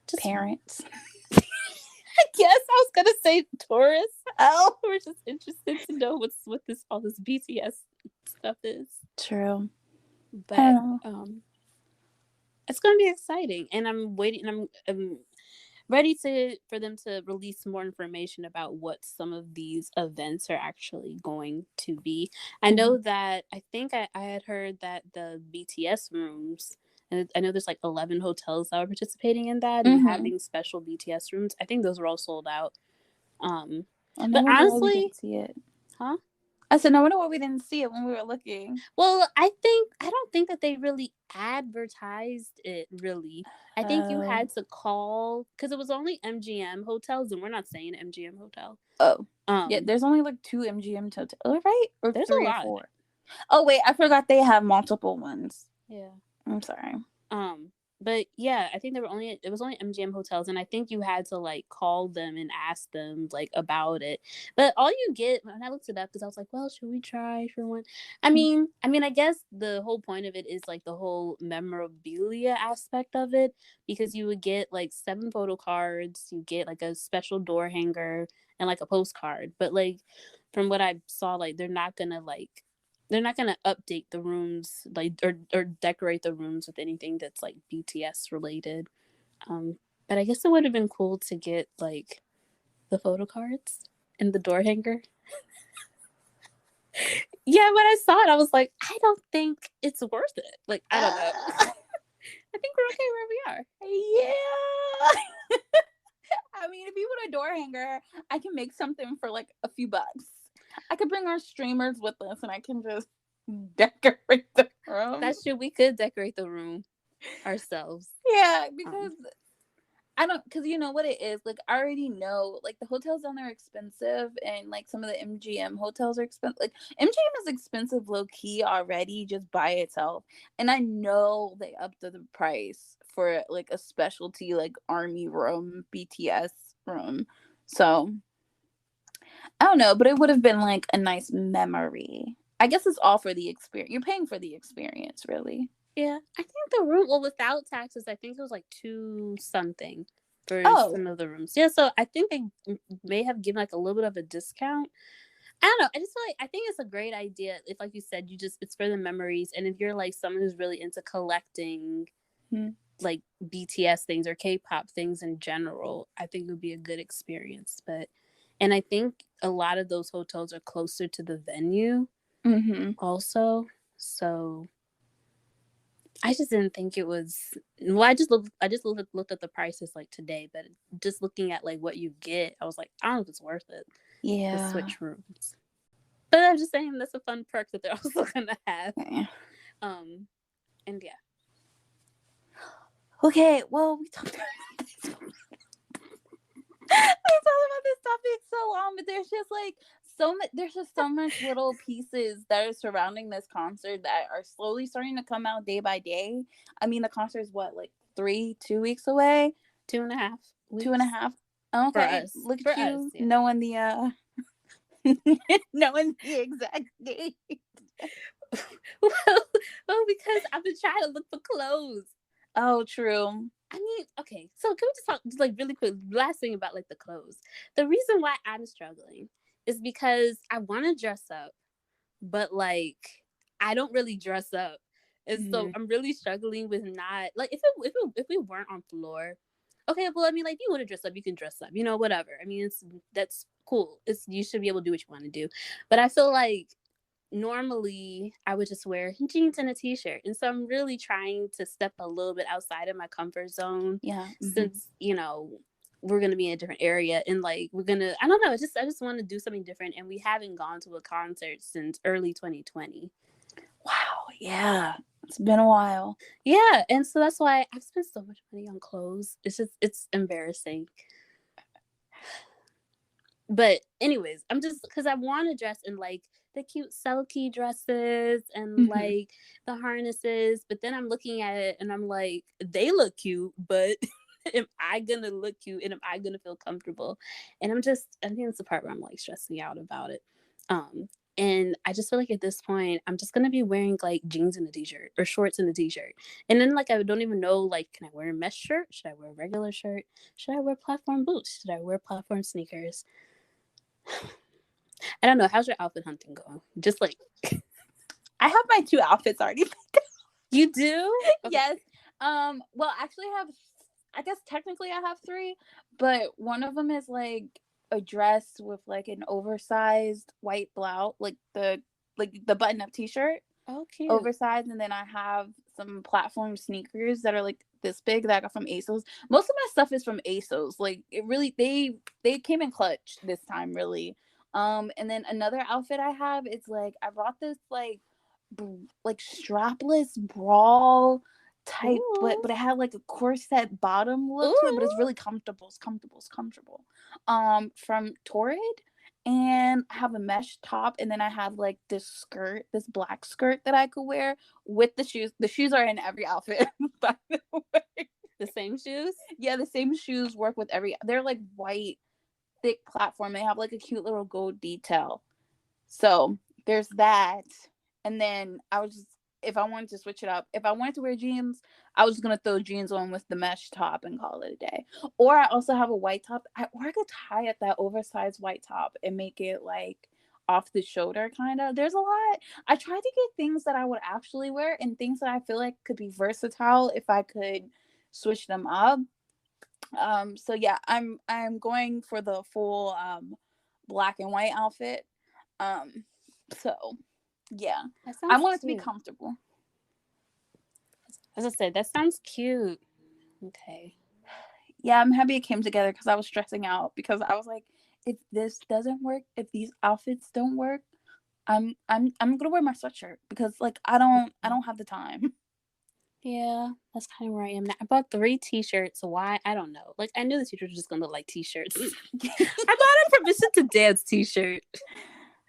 Speaker 1: just parents.
Speaker 2: I guess I was gonna say tourists. Oh, we're just interested to know what all this BTS stuff is.
Speaker 1: True,
Speaker 2: but it's gonna be exciting, and I'm waiting. And I'm ready for them to release more information about what some of these events are actually going to be. I know that I think I had heard that the BTS rooms. And I know there's like 11 hotels that are participating in that and having special BTS rooms. I think those were all sold out. But honestly,
Speaker 1: we didn't see it.
Speaker 2: Huh?
Speaker 1: I said, no wonder why we didn't see it when we were looking.
Speaker 2: Well, I don't think that they really advertised it. Really, I think you had to call because it was only MGM hotels, and we're not saying MGM hotel.
Speaker 1: Oh, yeah. There's only like 2 MGM hotels, right? Or
Speaker 2: there's
Speaker 1: 3 or 4. Oh wait, I forgot they have multiple ones.
Speaker 2: Yeah,
Speaker 1: I'm sorry.
Speaker 2: But yeah, I think it was only MGM hotels, and I think you had to like call them and ask them like about it. But all you get when I looked it up, because I was like, well, should we try for one? I guess the whole point of it is like the whole memorabilia aspect of it, because you would get like 7 photo cards, you get like a special door hanger and like a postcard. But like from what I saw, like they're not gonna update the rooms like or decorate the rooms with anything that's like BTS related. Um, but I guess it would have been cool to get like the photo cards and the door hanger. Yeah, when I saw it, I was like, I don't think it's worth it. Like, I don't know. I think we're okay where we are.
Speaker 1: Yeah. I mean, if you want a door hanger, I can make something for like a few bucks. I could bring our streamers with us and I can just decorate the room.
Speaker 2: That's true. We could decorate the room ourselves.
Speaker 1: Yeah, because I don't, because you know what it is. Like, I already know, like, the hotels down there are expensive, and like some of the MGM hotels are expensive. Like, MGM is expensive low key already just by itself. And I know they upped the price for like a specialty, like, army room, BTS room. So, I don't know, but it would have been like a nice memory. I guess it's all for the experience. You're paying for the experience, really.
Speaker 2: Yeah, I think the room, well, without taxes, I think it was like 2 something for some of the rooms. Yeah, so I think they may have given like a little bit of a discount. I don't know. I just feel like I think it's a great idea. If, like you said, it's for the memories, and if you're like someone who's really into collecting like BTS things or K-pop things in general, I think it would be a good experience. And I think a lot of those hotels are closer to the venue, also. So I just didn't think it was. Well, I just looked at the prices like today, but just looking at like what you get, I was like, I don't know if it's worth it.
Speaker 1: Yeah.
Speaker 2: To switch rooms. But I'm just saying that's a fun perk that they're also gonna have.
Speaker 1: Okay.
Speaker 2: And yeah.
Speaker 1: Okay, well, we talked about this. Topic so long, but there's just like there's just so much little pieces that are surrounding this concert that are slowly starting to come out day by day. I mean, the concert is what, like 2 weeks away?
Speaker 2: 2.5 weeks.
Speaker 1: 2.5. Okay.
Speaker 2: For us.
Speaker 1: Look at you knowing the knowing the exact date.
Speaker 2: well, because I've been trying to look for clothes.
Speaker 1: Oh, true.
Speaker 2: I mean, okay, so can we just talk like really quick, last thing about like the clothes. The reason why I'm struggling is because I want to dress up, but like I don't really dress up. And so I'm really struggling with not like if we weren't on floor. Okay, well, I mean, like if you want to dress up, you can dress up, whatever. I mean, that's cool. You should be able to do what you want to do. But I feel like normally I would just wear jeans and a t-shirt, and so I'm really trying to step a little bit outside of my comfort zone.
Speaker 1: Yeah.
Speaker 2: Since we're gonna be in a different area, and like I don't know, I just want to do something different, and we haven't gone to a concert since early 2020.
Speaker 1: Wow. Yeah, it's been a while.
Speaker 2: Yeah, and so that's why I've spent so much money on clothes. It's embarrassing. But anyways, I'm just because I want to dress in like the cute Selkie dresses and like the harnesses, but then I'm looking at it and I'm like, they look cute, but am I gonna look cute and am I gonna feel comfortable? And I think it's the part where I'm like stressing out about it. And I just feel like at this point, I'm just gonna be wearing like jeans and a t-shirt or shorts and a t-shirt. And then like I don't even know, like, can I wear a mesh shirt? Should I wear a regular shirt? Should I wear platform boots? Should I wear platform sneakers? I don't know. How's your outfit hunting going? Just like
Speaker 1: I have my 2 outfits already picked out.
Speaker 2: You do?
Speaker 1: Okay. Yes. Well, actually I guess technically I have 3, but one of them is like a dress with like an oversized white blouse, like the button up t-shirt.
Speaker 2: Okay.
Speaker 1: Oversized, and then I have some platform sneakers that are like this big that I got from ASOS. Most of my stuff is from ASOS. Like it really they came in clutch this time, really. And then another outfit I have is like I brought this like strapless bra type, but it had like a corset bottom look to it, but it's really comfortable. It's comfortable. From Torrid. And I have a mesh top, and then I have like this black skirt that I could wear with the shoes. The shoes are in every outfit, by the way.
Speaker 2: The same shoes?
Speaker 1: Yeah, the same shoes work with they're like white, thick platform. They have like a cute little gold detail. So there's that. And then if I wanted to switch it up, if I wanted to wear jeans, I was just gonna throw jeans on with the mesh top and call it a day. Or I also have a white top. Or I could tie up that oversized white top and make it like off the shoulder kind of. There's a lot. I tried to get things that I would actually wear and things that I feel like could be versatile if I could switch them up. So yeah, I'm going for the full black and white outfit. Um, so yeah,
Speaker 2: That
Speaker 1: I
Speaker 2: sounds
Speaker 1: want it to be
Speaker 2: cute.
Speaker 1: comfortable.
Speaker 2: As I said, that sounds cute. Okay.
Speaker 1: Yeah, I'm happy it came together because I was stressing out because I was like, if this doesn't work, if these outfits don't work, I'm gonna wear my sweatshirt because like I don't have the time.
Speaker 2: Yeah, that's kind of where I am now. I bought 3 t-shirts. Why? I don't know. Like, I knew the t-shirts were just gonna look like t-shirts. I bought a Permission to Dance t-shirt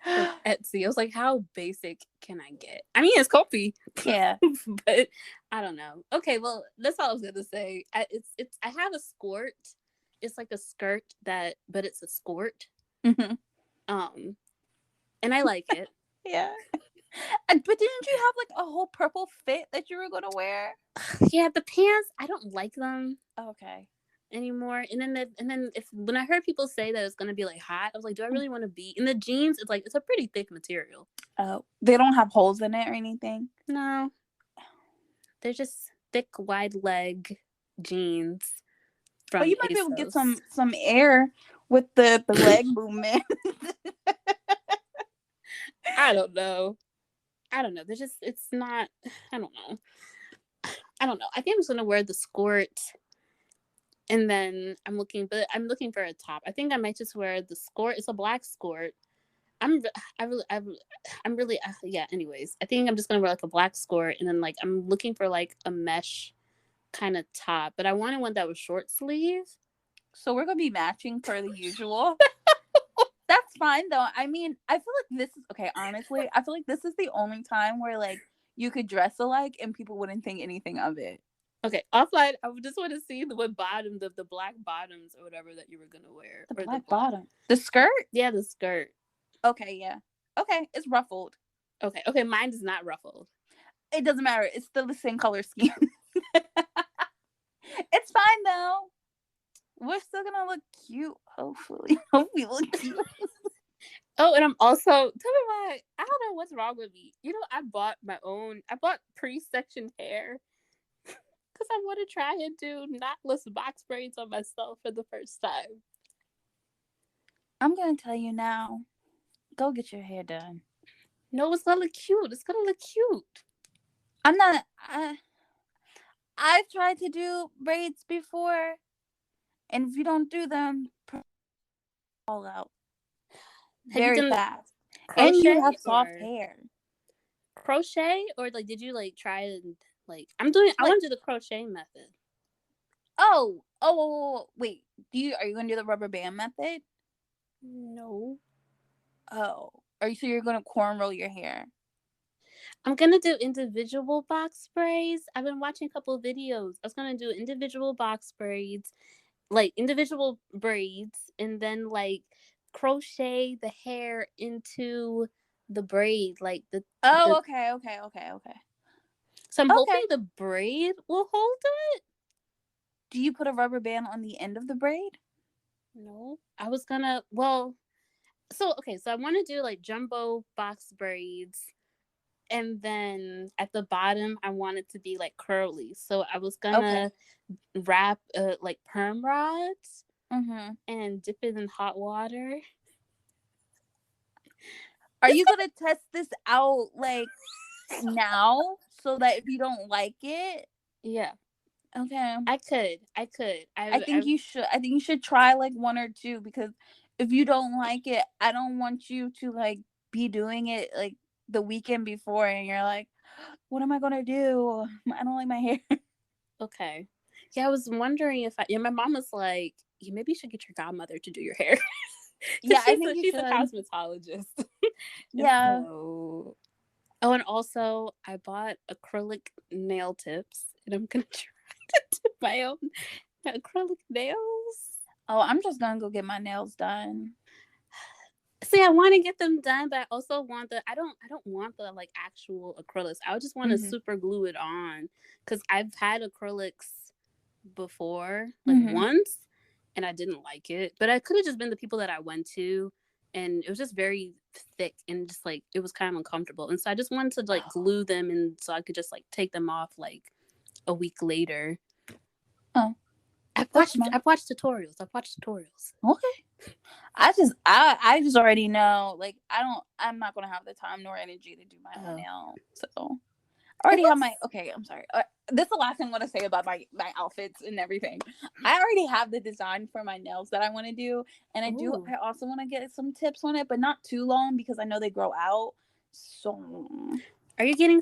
Speaker 2: from Etsy. I was like, how basic can I get? I mean, it's comfy.
Speaker 1: Yeah.
Speaker 2: But I don't know. Okay, well, that's all I was gonna say. I have a skirt. It's like a skirt but it's a skirt.
Speaker 1: Mm-hmm.
Speaker 2: And I like it.
Speaker 1: Yeah. But didn't you have like a whole purple fit that you were gonna wear?
Speaker 2: Yeah, the pants, I don't like them
Speaker 1: Okay.
Speaker 2: anymore. And then when I heard people say that it's gonna be like hot, I was like, do I really want to be in the jeans? It's like it's a pretty thick material.
Speaker 1: Oh, they don't have holes in it or anything?
Speaker 2: No, they're just thick, wide leg jeans
Speaker 1: Oh,
Speaker 2: from
Speaker 1: you might be able to get
Speaker 2: ASOS.
Speaker 1: some air with the leg movement.
Speaker 2: I don't know. There's just it's not. I don't know. I think I'm just gonna wear the skirt, and then I'm looking for a top. I think I might just wear the skirt. It's a black skirt. I'm really yeah. Anyways, I think I'm just gonna wear like a black skirt, and then like I'm looking for like a mesh kind of top, but I wanted one that was short sleeve.
Speaker 1: So we're gonna be matching per the usual. That's fine though. I mean, I feel like this is okay. Honestly, I feel like this is the only time where like you could dress alike and people wouldn't think anything of it.
Speaker 2: Okay, offline. I just want to see what bottom the black bottoms or whatever that you were gonna wear.
Speaker 1: The
Speaker 2: Or
Speaker 1: black bottom. The skirt?
Speaker 2: Yeah, the skirt.
Speaker 1: Okay, yeah. Okay, it's ruffled.
Speaker 2: Okay, mine is not ruffled.
Speaker 1: It doesn't matter. It's still the same color scheme. It's fine though. We're still gonna look cute, hopefully. Hope we look cute.
Speaker 2: Oh, and I'm also tell me why. I don't know what's wrong with me. I bought pre-sectioned hair because I want to try and do knotless box braids on myself for the first time.
Speaker 1: I'm gonna tell you now. Go get your hair done.
Speaker 2: No, it's gonna look cute. It's gonna look cute.
Speaker 1: I'm not. I've tried to do braids before, and if you don't do them, fall out very fast. And you have soft hair.
Speaker 2: Crochet, or like, did you like try and like? I want to do the crochet method.
Speaker 1: Oh, wait. Are you gonna do the rubber band method?
Speaker 2: No.
Speaker 1: Oh, so you're gonna cornrow your hair?
Speaker 2: I'm gonna do individual box braids. I've been watching a couple of videos. I was gonna do individual box braids, like individual braids, and then like crochet the hair into the braid, like the.
Speaker 1: Okay.
Speaker 2: So I'm hoping the braid will hold it.
Speaker 1: Do you put a rubber band on the end of the braid?
Speaker 2: No, I was gonna. So I want to do like jumbo box braids. And then at the bottom, I want it to be like curly. So I was gonna wrap like perm rods and dip it in hot water.
Speaker 1: Are you gonna test this out like now so that if you don't like it?
Speaker 2: Yeah.
Speaker 1: Okay.
Speaker 2: I could.
Speaker 1: I think you should. I think you should try like one or two because if you don't like it, I don't want you to like be doing it like the weekend before and you're like, what am I gonna do? I don't like my hair. Okay.
Speaker 2: Yeah, I was wondering if my mom was like, maybe you should get your godmother to do your hair.
Speaker 1: Yeah, I think
Speaker 2: she's a cosmetologist.
Speaker 1: Yeah.
Speaker 2: Oh, and also I bought acrylic nail tips and I'm gonna try to do my own acrylic nails.
Speaker 1: Oh, I'm just gonna go get my nails done.
Speaker 2: See, I want to get them done, but I also want the. I don't want the like actual acrylics. I would just want to super glue it on because I've had acrylics before, like once, and I didn't like it. But I could have just been the people that I went to, and it was just very thick and just like it was kind of uncomfortable. And so I just wanted to like glue them, and so I could just like take them off like a week later.
Speaker 1: Oh,
Speaker 2: I've watched tutorials.
Speaker 1: Okay. I just already know, like, I'm not gonna have the time nor energy to do my own nail. So I already have I'm sorry. This is the last thing I want to say about my outfits and everything. I already have the design for my nails that I want to do. And I also want to get some tips on it, but not too long because I know they grow out. So
Speaker 2: you're getting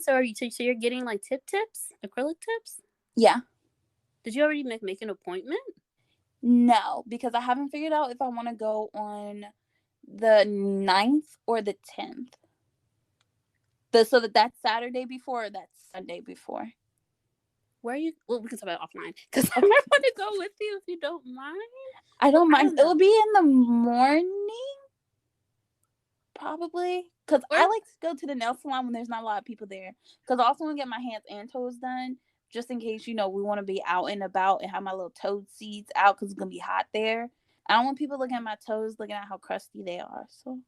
Speaker 2: like tips, acrylic tips?
Speaker 1: Yeah.
Speaker 2: Did you already make an appointment?
Speaker 1: No, because I haven't figured out if I want to go on the 9th or the 10th. So that's Saturday before or that's Sunday before.
Speaker 2: Where are you? Well, we can talk about it offline because I might want to go with you if you don't mind.
Speaker 1: I don't mind. It'll be in the morning, probably, because I like to go to the nail salon when there's not a lot of people there. Because I also want to get my hands and toes done, just in case we want to be out and about and have my little toe seeds out because it's gonna be hot there. I don't want people looking at my toes, looking at how crusty they are. So.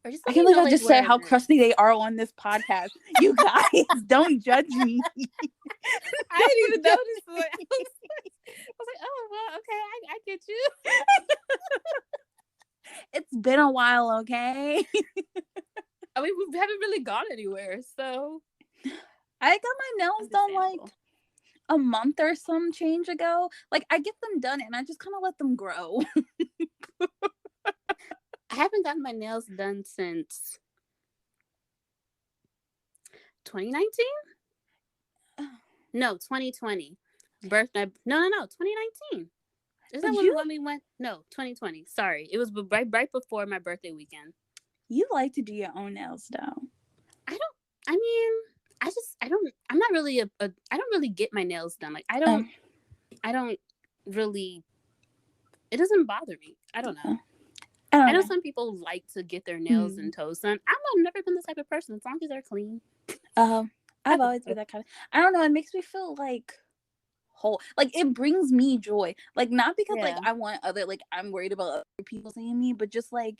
Speaker 2: Or just
Speaker 1: I can't believe I just said how crusty they are on this podcast. You guys, don't judge me.
Speaker 2: I didn't even notice it. I was like, oh, well, okay, I get you.
Speaker 1: It's been a while, okay?
Speaker 2: I mean, we haven't really gone anywhere, so.
Speaker 1: I got my nails done like a month or some change ago. Like, I get them done and I just kind of let them grow.
Speaker 2: I haven't gotten my nails done since 2019? No, 2020. Birthday. No, 2019. Is that when we went? No, 2020. Sorry. It was right before my birthday weekend.
Speaker 1: You like to do your own nails, though.
Speaker 2: I'm not really I don't really get my nails done. Like, I don't really, it doesn't bother me. I don't know. I know some people like to get their nails and toes done. I've never been the type of person, as long as they're clean.
Speaker 1: I've always been that kind of. I don't know. It makes me feel like whole. Like, it brings me joy. Like, not because like I want I'm worried about other people seeing me, but just like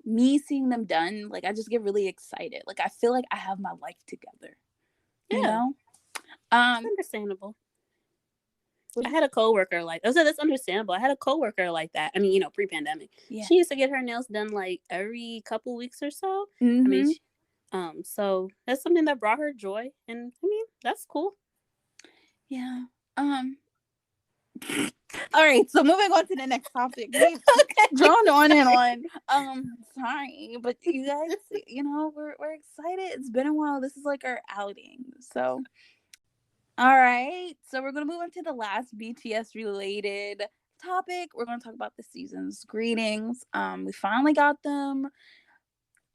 Speaker 1: me seeing them done. Like, I just get really excited. Like, I feel like I have my life together. Yeah. You know?
Speaker 2: It's understandable. I had a coworker that's understandable. I had a coworker like that. I mean, pre-pandemic. Yeah. She used to get her nails done like every couple weeks or so. I mean, so that's something that brought her joy, and I mean, that's cool.
Speaker 1: Yeah. All right. So moving on to the next topic. We've drawn on and on. Sorry, but you guys, we're excited. It's been a while. This is like our outing. So. All right, so we're going to move on to the last BTS related topic. We're going to talk about the season's greetings. We finally got them.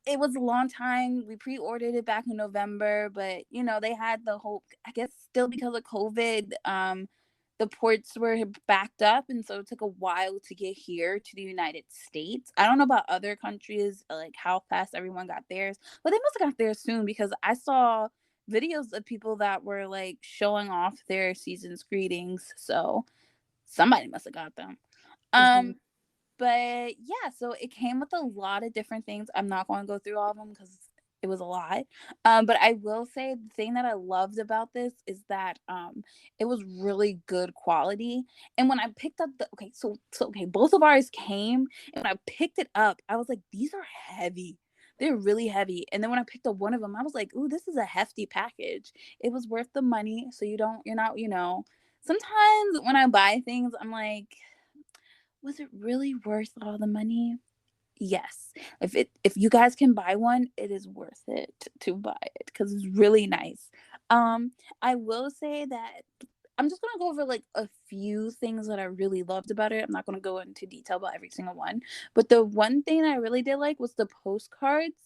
Speaker 1: It was a long time. We pre-ordered it back in November, but they had the whole, I guess still because of COVID, the ports were backed up, and so it took a while to get here to the United States. I don't know about other countries, like how fast everyone got theirs, but they must have got theirs soon because I saw videos of people that were like showing off their season's greetings, so somebody must have got them. But yeah, so it came with a lot of different things. I'm not going to go through all of them because it was a lot, but I will say the thing that I loved about this is that it was really good quality. And when I picked up both of ours came, and when I picked it up, I was like, these are heavy. They're really heavy. And then when I picked up one of them, I was like, ooh, this is a hefty package. It was worth the money. So you're not, sometimes when I buy things, I'm like, was it really worth all the money? Yes. If you guys can buy one, it is worth it to buy it because it's really nice. I will say that I'm just gonna go over like a few things that I really loved about it. I'm not gonna go into detail about every single one, but the one thing I really did like was the postcards,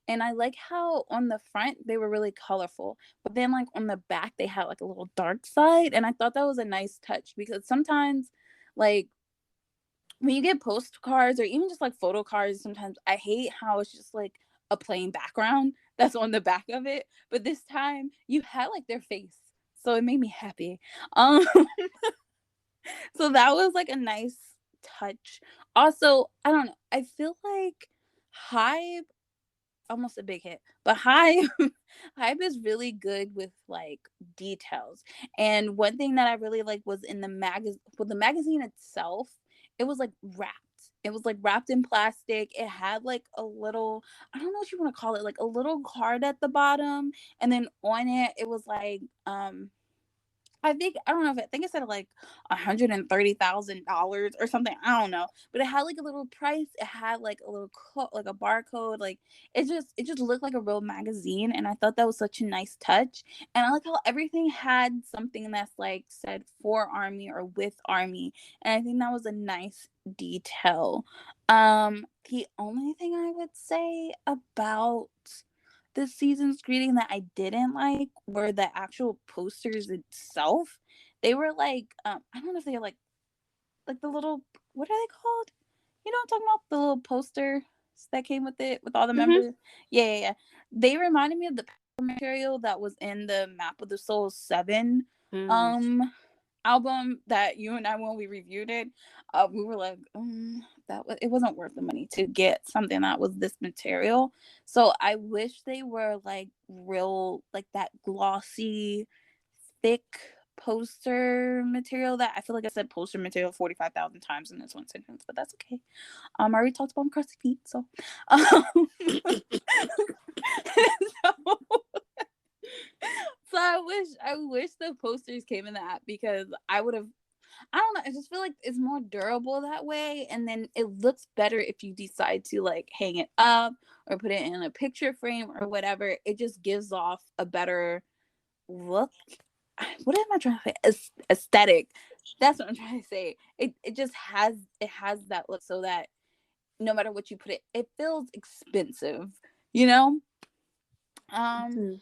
Speaker 1: and I like how on the front they were really colorful, but then like on the back they had like a little dark side, and I thought that was a nice touch because sometimes, like when you get postcards or even just like photo cards, sometimes I hate how it's just like a plain background that's on the back of it. But this time you had like their face. So it made me happy. Um so that was like a nice touch. Also, I don't know. I feel like Hive almost a big hit. But Hive Hive is really good with like details. And one thing that I really like was in the magazine, well, the magazine itself, it was like wrapped. It was like wrapped in plastic. It had like a little, I don't know what you want to call it, like a little card at the bottom. And then on it, it was like I think I don't know if I think it said like $130,000 or something. I don't know, but it had like a little price. It had like a little like a barcode. Like it just looked like a real magazine, and I thought that was such a nice touch. And I like how everything had something that's like said for Army or with Army, and I think that was a nice detail. The only thing I would say about this season's greeting that I didn't like were the actual posters itself. They were like, I don't know if they're like the little, what are they called? You know what I'm talking about? The little poster that came with it with all the
Speaker 2: Mm-hmm.
Speaker 1: members. Yeah, yeah, yeah. They reminded me of the material that was in the Map of the Soul 7
Speaker 2: Mm.
Speaker 1: um album that you and I, when we reviewed it, we were like, it wasn't worth the money to get something that was this material. So I wish they were like real, like that glossy, thick poster material. That I feel like I said poster material 45,000 times in this one sentence, but that's okay. I already talked about crusty feet, so so so I wish the posters came in that because I would have, I don't know, I just feel like it's more durable that way, and then it looks better if you decide to like hang it up or put it in a picture frame or whatever. It just gives off a better look. What am I trying to say? Aesthetic. That's what I'm trying to say. It just has that look, so that no matter what you put it feels expensive, you know? Um
Speaker 2: Mm-hmm.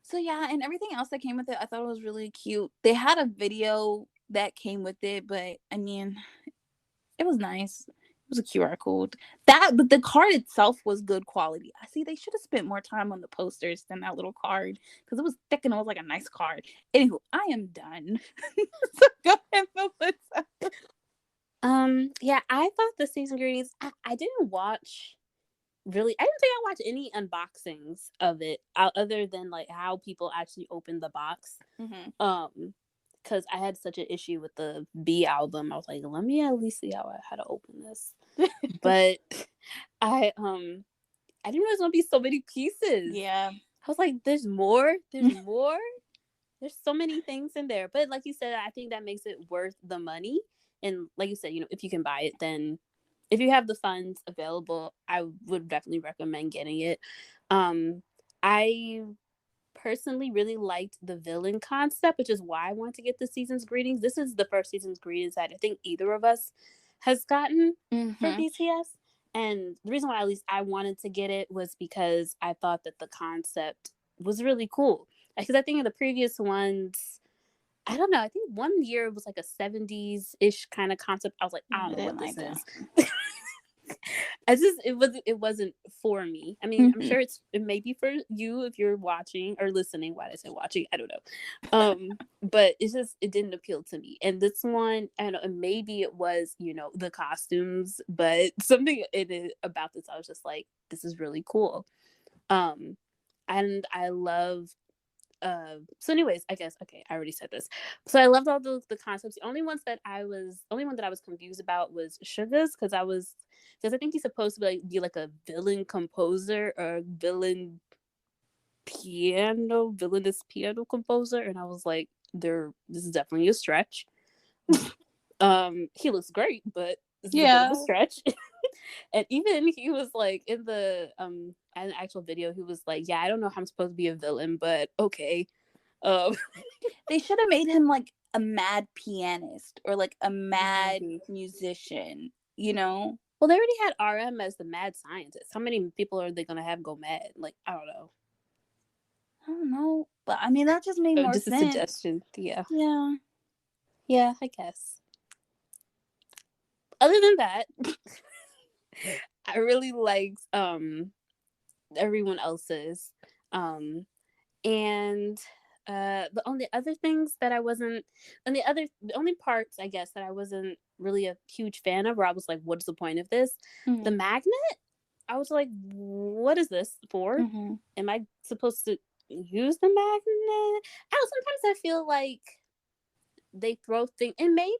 Speaker 1: so yeah, and everything else that came with it, I thought it was really cute. They had a video that came with it, but I mean, it was nice. It was a QR code. But the card itself was good quality. I see they should have spent more time on the posters than that little card because it was thick and it was like a nice card. Anywho, I am done. So go ahead, Melissa.
Speaker 2: Yeah, I thought the season greetings. I didn't watch really. I didn't think I watched any unboxings of it other than like how people actually opened the box.
Speaker 1: Mm-hmm.
Speaker 2: Because I had such an issue with the B album. I was like, let me at least see how to open this. But I didn't realize it was gonna be so many pieces.
Speaker 1: Yeah.
Speaker 2: I was like, there's more. There's more. There's so many things in there. But like you said, I think that makes it worth the money. And like you said, if you can buy it, then if you have the funds available, I would definitely recommend getting it. I personally really liked the villain concept, which is why I wanted to get the season's greetings. This is the first season's greetings that I think either of us has gotten for
Speaker 1: Mm-hmm.
Speaker 2: BTS. And the reason why at least I wanted to get it was because I thought that the concept was really cool. Because I think in the previous ones, I don't know, I think one year it was like a 70s-ish kind of concept. I was like, I don't know what this is. It wasn't for me. I mean, I'm
Speaker 1: Mm-hmm.
Speaker 2: sure it may be for you if you're watching or listening. Why did I say watching? I don't know. But it didn't appeal to me. And this one, I don't know, and maybe it was, the costumes, but something in it about this, I was just like, this is really cool. And I love so anyways, I guess, okay, I already said this. So I loved all the concepts. The only one that I was confused about was Sugar's, because I think he's supposed to be like a villain composer or villainous piano composer, and I was like, this is definitely a stretch. He looks great, but this is a bit of a stretch. And even he was like in the actual video, he was like, yeah, I don't know how I'm supposed to be a villain, but okay.
Speaker 1: They should have made him like a mad pianist or like a mad musician, you know?
Speaker 2: Well, they already had RM as the mad scientist. How many people are they going to have go mad? Like, I don't know.
Speaker 1: I don't know. But I mean, that just made more
Speaker 2: Just a
Speaker 1: sense.
Speaker 2: suggestion. Yeah.
Speaker 1: Yeah.
Speaker 2: Yeah, I guess. Other than that, I really liked everyone else's. And the only other things that I wasn't, the only parts I guess that I wasn't really a huge fan of, where I was like, what's the point of this?
Speaker 1: Mm-hmm.
Speaker 2: The magnet, I was like, what is this for?
Speaker 1: Mm-hmm.
Speaker 2: Am I supposed to use the magnet? I don't, sometimes I feel like they throw things, and maybe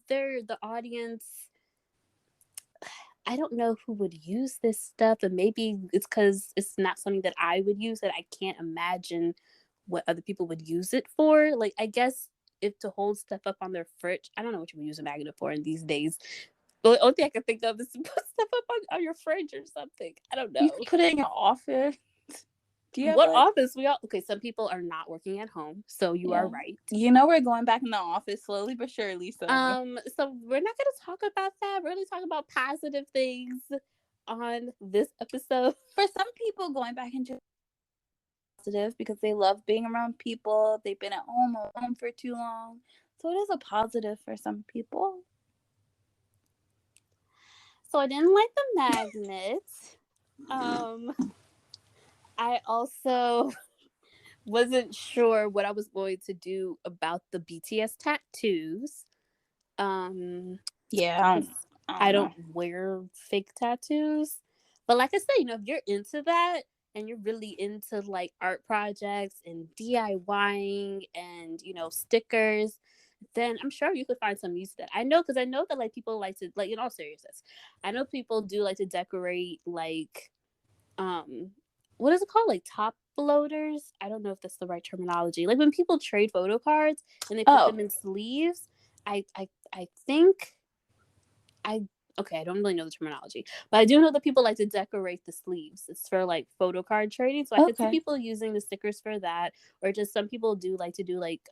Speaker 2: they're the audience. I don't know who would use this stuff, and maybe it's because it's not something that I would use, that I can't imagine what other people would use it for. Like, I guess if to hold stuff up on their fridge, I don't know what you would use a magnet for in these days. The only thing I can think of is to put stuff up on your fridge or something. I don't know.
Speaker 1: You can put it in your office. Do you have
Speaker 2: what office? Okay, some people are not working at home, so you are right.
Speaker 1: You know, we're going back in the office slowly but surely. So
Speaker 2: we're not going to talk about that. We're going to talk about positive things on this episode.
Speaker 1: For some people, going back into positive because they love being around people. They've been at home alone for too long. So it is a positive for some people.
Speaker 2: So I didn't like the magnets. I also wasn't sure what I was going to do about the BTS tattoos.
Speaker 1: Yeah,
Speaker 2: I don't wear fake tattoos. But like I said, you know, if you're into that and you're really into like art projects and DIYing and, you know, stickers, then I'm sure you could find some use to that. I know, because I know that like people like to, like, in all seriousness, I know people do like to decorate like what is it called, like top floaters? I don't know if that's the right terminology. Like when people trade photo cards and they put them in sleeves. I think I don't really know the terminology, but I do know that people like to decorate the sleeves. It's for like photo card trading. So I could see people using the stickers for that, or just some people do like to do like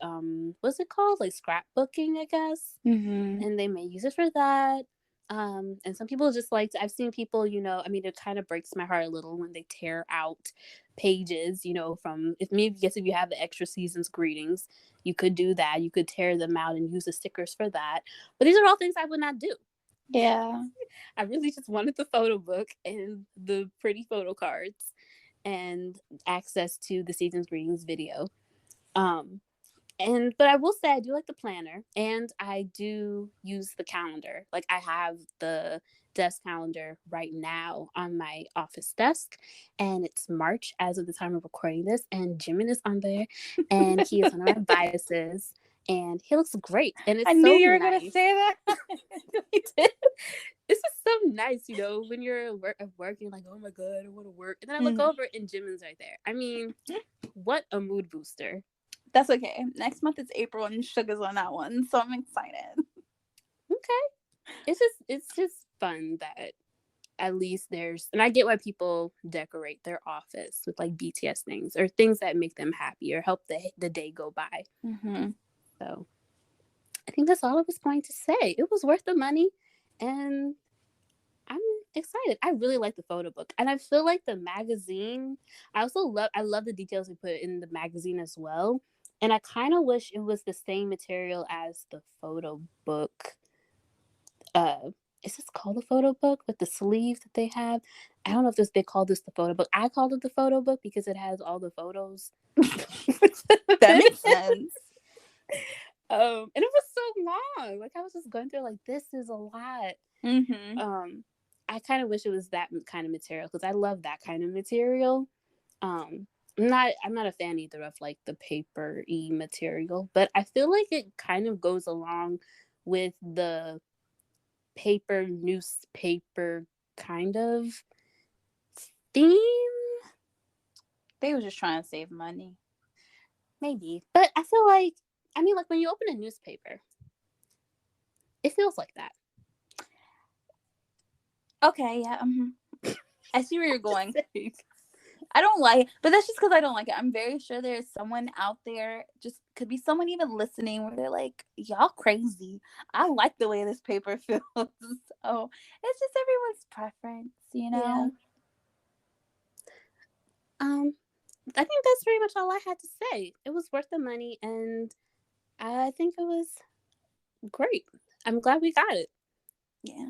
Speaker 2: what's it called, like scrapbooking, I guess.
Speaker 1: Mm-hmm.
Speaker 2: And they may use it for that. And some people just like to, I've seen people, you know, I mean, it kind of breaks my heart a little when they tear out pages, you know, from, if you have the extra season's greetings, you could do that. You could tear them out and use the stickers for that. But these are all things I would not do.
Speaker 1: Yeah.
Speaker 2: I really just wanted the photo book and the pretty photo cards and access to the season's greetings video. But I will say I do like the planner, and I do use the calendar. Like I have the desk calendar right now on my office desk, and it's March as of the time of recording this, and Jimin is on there, and he is one of my biases, and he looks great. And it's
Speaker 1: I knew you were gonna say that.
Speaker 2: This is so nice, you know, when you're at work, you're like, oh my god, I want to work, and then I look over and Jimin's right there. I mean, what a mood booster.
Speaker 1: That's okay. Next month is April and Sugar's on that one, so I'm excited.
Speaker 2: Okay. It's just fun that at least there's, and I get why people decorate their office with like BTS things or things that make them happy or help the day go by.
Speaker 1: Mm-hmm.
Speaker 2: So I think that's all I was going to say. It was worth the money, and I'm excited. I really like the photo book, and I feel like the magazine, I love the details they put in the magazine as well. And I kind of wish it was the same material as the photo book. Is this called the photo book with the sleeves that they have? I don't know if they call this the photo book. I called it the photo book because it has all the photos.
Speaker 1: That makes sense.
Speaker 2: And it was so long. Like I was just going through like, this is a lot.
Speaker 1: Mm-hmm.
Speaker 2: I kind of wish it was that kind of material because I love that kind of material. I'm not a fan either of like the paper-y material, but I feel like it kind of goes along with the paper newspaper kind of theme.
Speaker 1: They were just trying to save money.
Speaker 2: Maybe. But I feel like, I mean, like when you open a newspaper, it feels like that.
Speaker 1: Okay, yeah. Mm-hmm. I see where you're going. I don't like, but that's just because I don't like it. I'm very sure there's someone out there, just could be someone even listening, where they're like, y'all crazy. I like the way this paper feels. So it's just everyone's preference, you
Speaker 2: Yeah.
Speaker 1: know?
Speaker 2: I think that's pretty much all I had to say. It was worth the money, and I think it was great. I'm glad we got it.
Speaker 1: Yeah.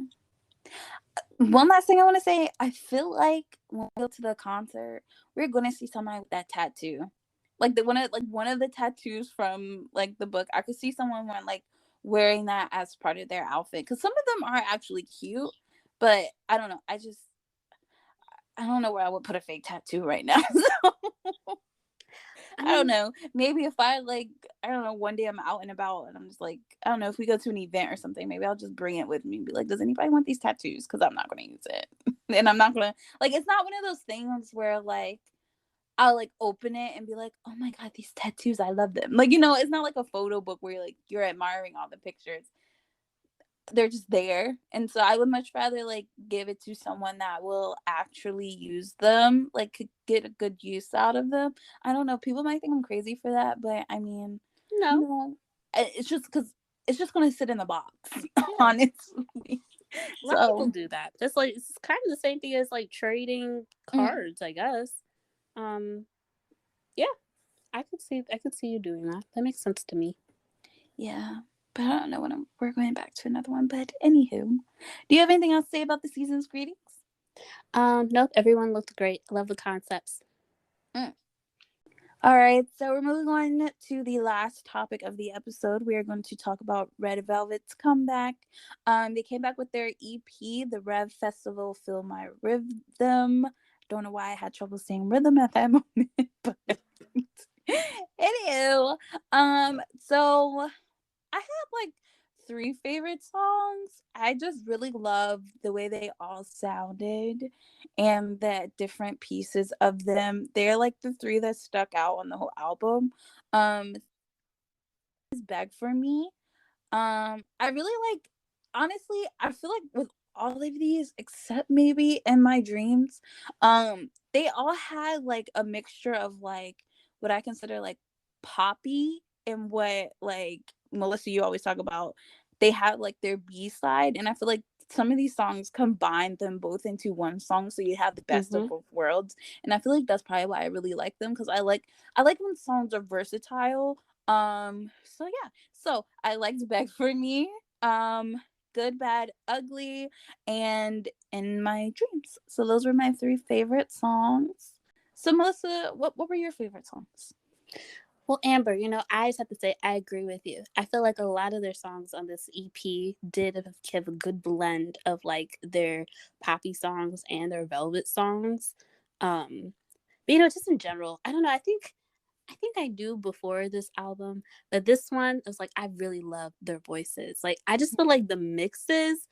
Speaker 1: One last thing I want to say, I feel like when we go to the concert, we're going to see someone with that tattoo. Like one of the tattoos from like the book. I could see someone wearing that as part of their outfit, cuz some of them are actually cute, but I don't know. I don't know where I would put a fake tattoo right now. So
Speaker 2: I
Speaker 1: I don't
Speaker 2: mean,
Speaker 1: know. Maybe if I I don't know, one day I'm out and about and I'm just like, I don't know, if we go to an event or something, maybe I'll just bring it with me and be like, does anybody want these tattoos? Because I'm not going to use it. And I'm not going to, it's not one of those things where I'll open it and be like, oh my God, these tattoos, I love them. It's not like a photo book where you're admiring all the pictures. They're just there. And so I would much rather give it to someone that will actually use them, could get a good use out of them. I don't know, people might think I'm crazy for that, but I mean,
Speaker 2: no.
Speaker 1: it's just because it's just going to sit in the box.
Speaker 2: Yeah.
Speaker 1: Honestly.
Speaker 2: A lot of people
Speaker 1: So
Speaker 2: do that. That's it's kind of the same thing as trading
Speaker 1: mm,
Speaker 2: cards, I guess. Um, yeah, I could see you doing that. That makes sense to me.
Speaker 1: yeah, but I don't know when we're going back to another one. But anywho, do you have anything else to say about the season's greetings?
Speaker 2: Nope, everyone looked great. I love the concepts.
Speaker 1: Mm. All right, so we're moving on to the last topic of the episode. We are going to talk about Red Velvet's comeback. They came back with their EP, the Rev Festival Feel My Rhythm. Don't know why I had trouble saying rhythm at that moment, but anywho, so I have three favorite songs. I just really love the way they all sounded and the different pieces of them. They're the three that stuck out on the whole album. Is Beg for Me. I really honestly, I feel like with all of these, except maybe In My Dreams, they all had a mixture of what I consider poppy and what Melissa, you always talk about. They had their B side, and I feel like some of these songs combine them both into one song, so you have the best of
Speaker 2: Mm-hmm.
Speaker 1: both worlds. And I feel like that's probably why I really like them, because I like when songs are versatile. So yeah, so I liked Beg for Me, um, Good, Bad, Ugly, and In My Dreams. So those were my three favorite songs. So Melissa, what were your favorite songs?
Speaker 2: Well, Amber, I just have to say I agree with you. I feel like a lot of their songs on this EP did have a good blend of their poppy songs and their velvet songs. But just in general, I don't know. I think I knew before this album, but this one was I really love their voices. I just feel like the mixes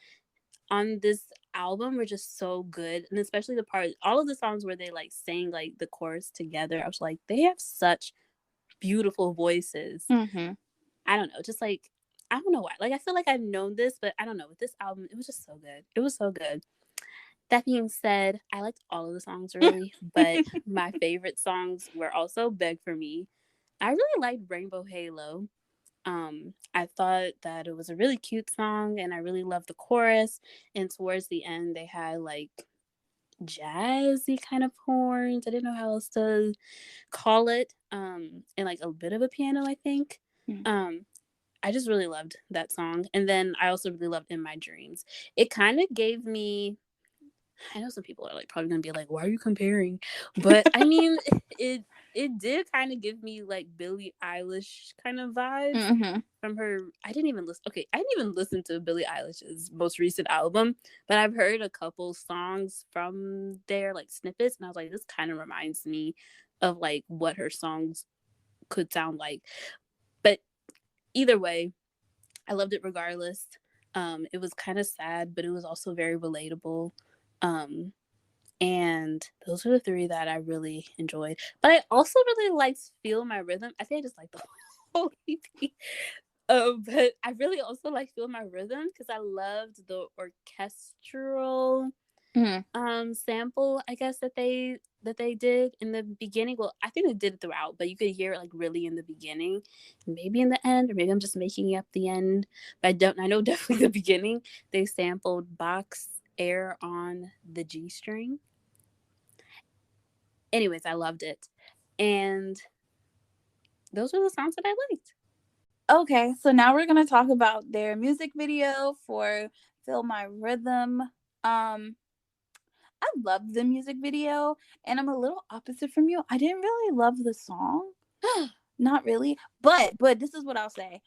Speaker 2: on this album were just so good, and especially the part, all of the songs where they sang the chorus together. I was like, they have such beautiful voices.
Speaker 1: Mm-hmm.
Speaker 2: I don't know, just I don't know why. I feel like I've known this, but I don't know. With this album, it was just so good. It was so good. That being said, I liked all of the songs really, but my favorite songs were also Beg for Me. I really liked Rainbow Halo. I thought that it was a really cute song, and I really loved the chorus. And towards the end, they had jazzy kind of horns. I didn't know how else to call it. And a bit of a piano, I think. Um, I just really loved that song. And then I also really loved In My Dreams. It kind of gave me, I know some people are probably gonna be like, why are you comparing? But I mean, it did kind of give me Billie Eilish kind of vibes
Speaker 1: Mm-hmm.
Speaker 2: from her. I didn't even listen. Okay, I didn't even listen to Billie Eilish's most recent album, but I've heard a couple songs from there, snippets, and I was like, this kind of reminds me of what her songs could sound like. But either way, I loved it regardless. It was kind of sad, but it was also very relatable. Um, and those are the three that I really enjoyed. But I also really liked Feel My Rhythm. I think I just like the whole EP. But I really also like Feel My Rhythm because I loved the orchestral sample, I guess, that they did in the beginning. Well, I think they did it throughout, but you could hear it like really in the beginning, maybe in the end, or maybe I'm just making up the end. But I know definitely the beginning. They sampled Bach's Air on the G string. Anyways, I loved it, and those were the songs that I liked.
Speaker 1: Okay, so now we're gonna talk about their music video for "Feel My Rhythm." I love the music video, and I'm a little opposite from you. I didn't really love the song, not really. But this is what I'll say.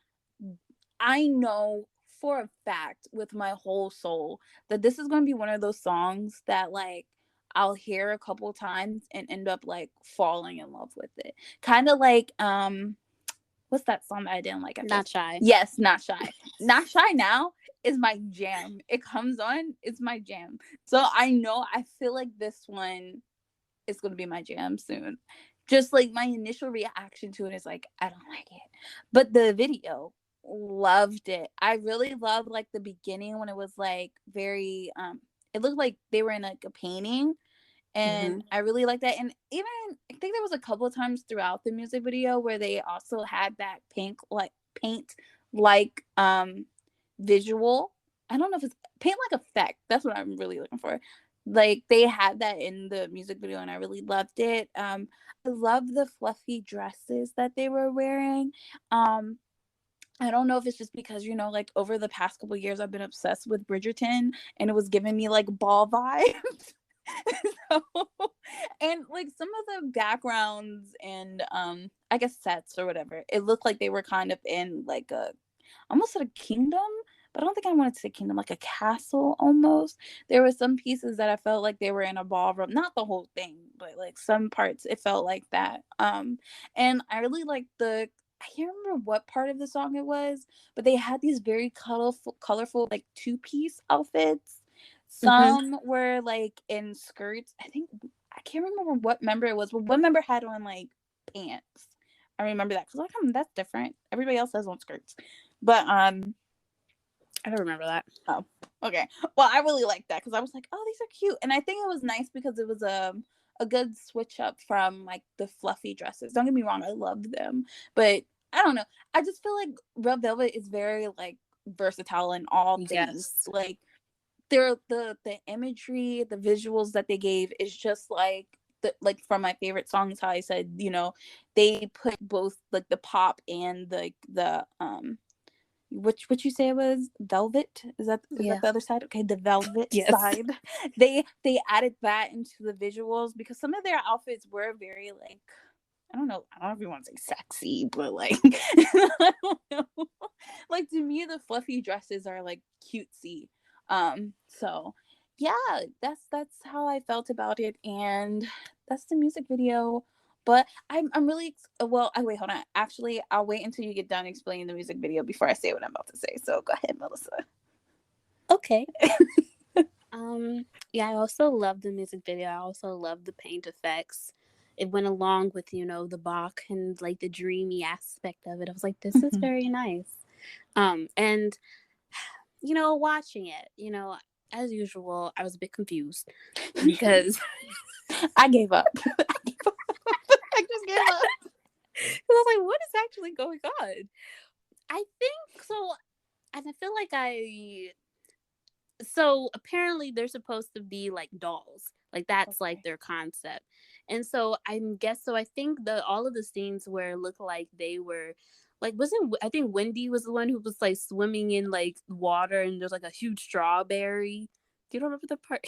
Speaker 1: I know for a fact with my whole soul that this is gonna be one of those songs that like I'll hear a couple times and end up like falling in love with it. Kind of like what's that song that I didn't like at
Speaker 2: Not
Speaker 1: first?
Speaker 2: Shy.
Speaker 1: Yes, Not Shy. Not Shy Now is my jam. It comes on, it's my jam. So I feel like this one is going to be my jam soon. Just like my initial reaction to it is like, I don't like it. But the video, loved it. I really loved like the beginning when it was like very, it looked like they were in like a painting, and I really like that. And even I think there was a couple of times throughout the music video where they also had that paint like visual. I don't know if it's paint like effect. That's what I'm really looking for. Like they had that in the music video and I really loved it. I love the fluffy dresses that they were wearing. I don't know if it's just because, like over the past couple years I've been obsessed with Bridgerton and it was giving me like ball vibes. So, and like some of the backgrounds and I guess sets or whatever, it looked like they were kind of in like a almost a kingdom, but I don't think I wanted to say kingdom, like a castle almost. There were some pieces that I felt like they were in a ballroom, not the whole thing, but like some parts it felt like that. And I really liked I can't remember what part of the song it was, but they had these very colorful like two-piece outfits. Some were like in skirts. I can't remember what member it was, but one member had on like pants. I remember that because like that's different. Everybody else has on skirts, but
Speaker 2: I don't remember that.
Speaker 1: oh, okay. Well, I really liked that because I was like, oh, these are cute, and I think it was nice because it was a good switch up from like the fluffy dresses. Don't get me wrong, I loved them, but I don't know. I just feel like Red Velvet is very like versatile in all things.
Speaker 2: Yes.
Speaker 1: Like the imagery, the visuals that they gave is just like from my favorite songs. How I said, they put both like the pop and the which you say it was velvet, is that the other side? Okay, the velvet
Speaker 2: Yes.
Speaker 1: side. They added that into the visuals because some of their outfits were very like I don't know if you want to say sexy, but like I don't know. Like to me the fluffy dresses are like cutesy. So yeah, that's how I felt about it, and that's the music video. But I'm really well. I wait, hold on. Actually, I'll wait until you get done explaining the music video before I say what I'm about to say. So go ahead, Melissa.
Speaker 2: Okay. Yeah, I also love the music video. I also love the paint effects. It went along with, the Bach and like the dreamy aspect of it. I was like, this is very nice. And watching it, as usual, I was a bit confused because
Speaker 1: I gave up. I just gave up.
Speaker 2: I was like, what is actually going on? I think so, and I feel like so apparently they're supposed to be like dolls. Like that's like their concept. And so I think all of the scenes where it looked like they were like I think Wendy was the one who was like swimming in like water and there's like a huge strawberry. Do you remember the part?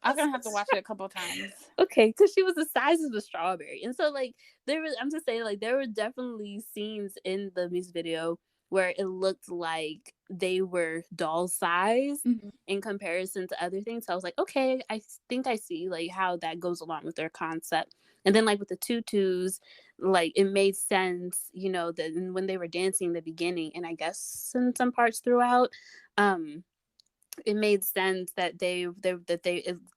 Speaker 1: I'm gonna have to watch it a couple times.
Speaker 2: Okay, because she was the size of a strawberry. And so like I'm just saying like there were definitely scenes in the music video where it looked like they were doll size in comparison to other things. So I was like, okay, I think I see like how that goes along with their concept. And then like with the tutus, like it made sense, that when they were dancing in the beginning, and I guess in some parts throughout, it made sense that they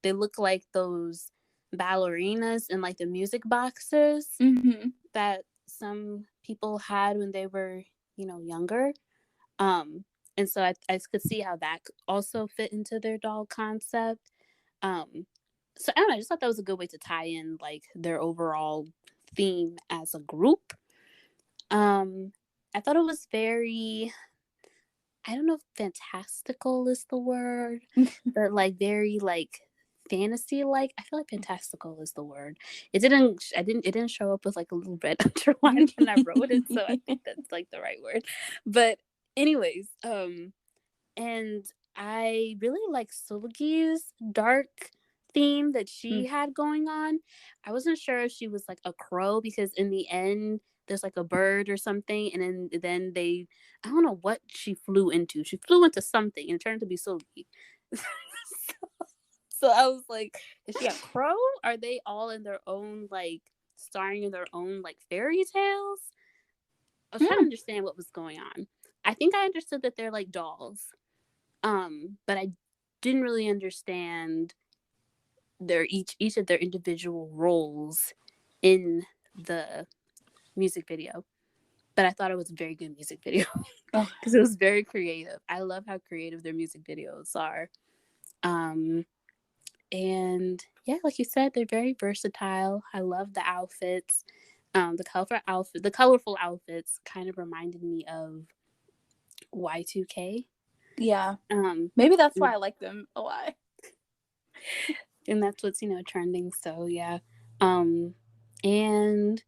Speaker 2: look like those ballerinas in like the music boxes that some people had when they were younger. And so I could see how that also fit into their doll concept. So I don't know, I just thought that was a good way to tie in like their overall theme as a group. I thought it was very, I don't know if fantastical is the word, but like very like fantasy like. I feel like fantastical is the word. It didn't show up with like a little red underline when I wrote it, so I think that's like the right word. But anyways, and I really like Sulugi's dark theme that she had going on. I wasn't sure if she was like a crow, because in the end there's like a bird or something, and then they, I don't know what she flew into. She flew into something and it turned to be Sulugi. So I was like, is she a crow? Are they all in their own like starring in their own like fairy tales? I was trying to understand what was going on. I think I understood that they're like dolls. But I didn't really understand their each of their individual roles in the music video. But I thought it was a very good music video because it was very creative. I love how creative their music videos are. And yeah, like you said, they're very versatile. I love the outfits. The colorful outfits kind of reminded me of Y2K.
Speaker 1: Yeah. Maybe that's why I like them a lot.
Speaker 2: And that's what's, trending. So yeah. And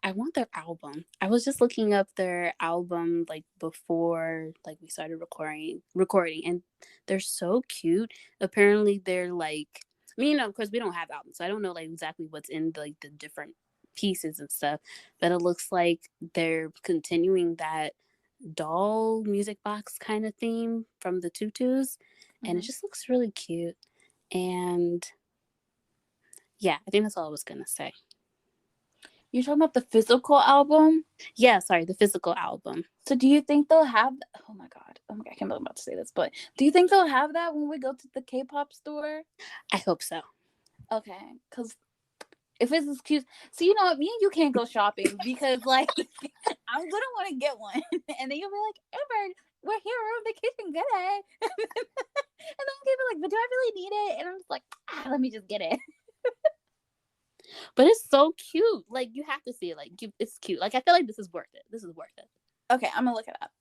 Speaker 2: I want their album. I was just looking up their album like before like we started recording, and they're so cute. Apparently they're like, I mean, of course we don't have albums, so I don't know like exactly what's in like the different pieces and stuff, but it looks like they're continuing that doll music box kind of theme from the tutus, and it just looks really cute. And yeah, I think that's all I was gonna say.
Speaker 1: You're talking about the physical album?
Speaker 2: Yeah, sorry, the physical album.
Speaker 1: So do you think they'll have, oh my god, I can't believe I'm about to say this, but do you think they'll have that when we go to the K-pop store?
Speaker 2: I hope so.
Speaker 1: Okay, because if it's as cute, so you know what, me and you can't go shopping because like I'm gonna want to get one, and then you'll be like, Amber, we're here, we're on vacation, get it. And then I'm gonna be like, but do I really need it? And I'm just like, let me just get it.
Speaker 2: But it's so cute. Like, you have to see it. Like, it's cute. Like, I feel like this is worth it.
Speaker 1: Okay, I'm gonna look it up.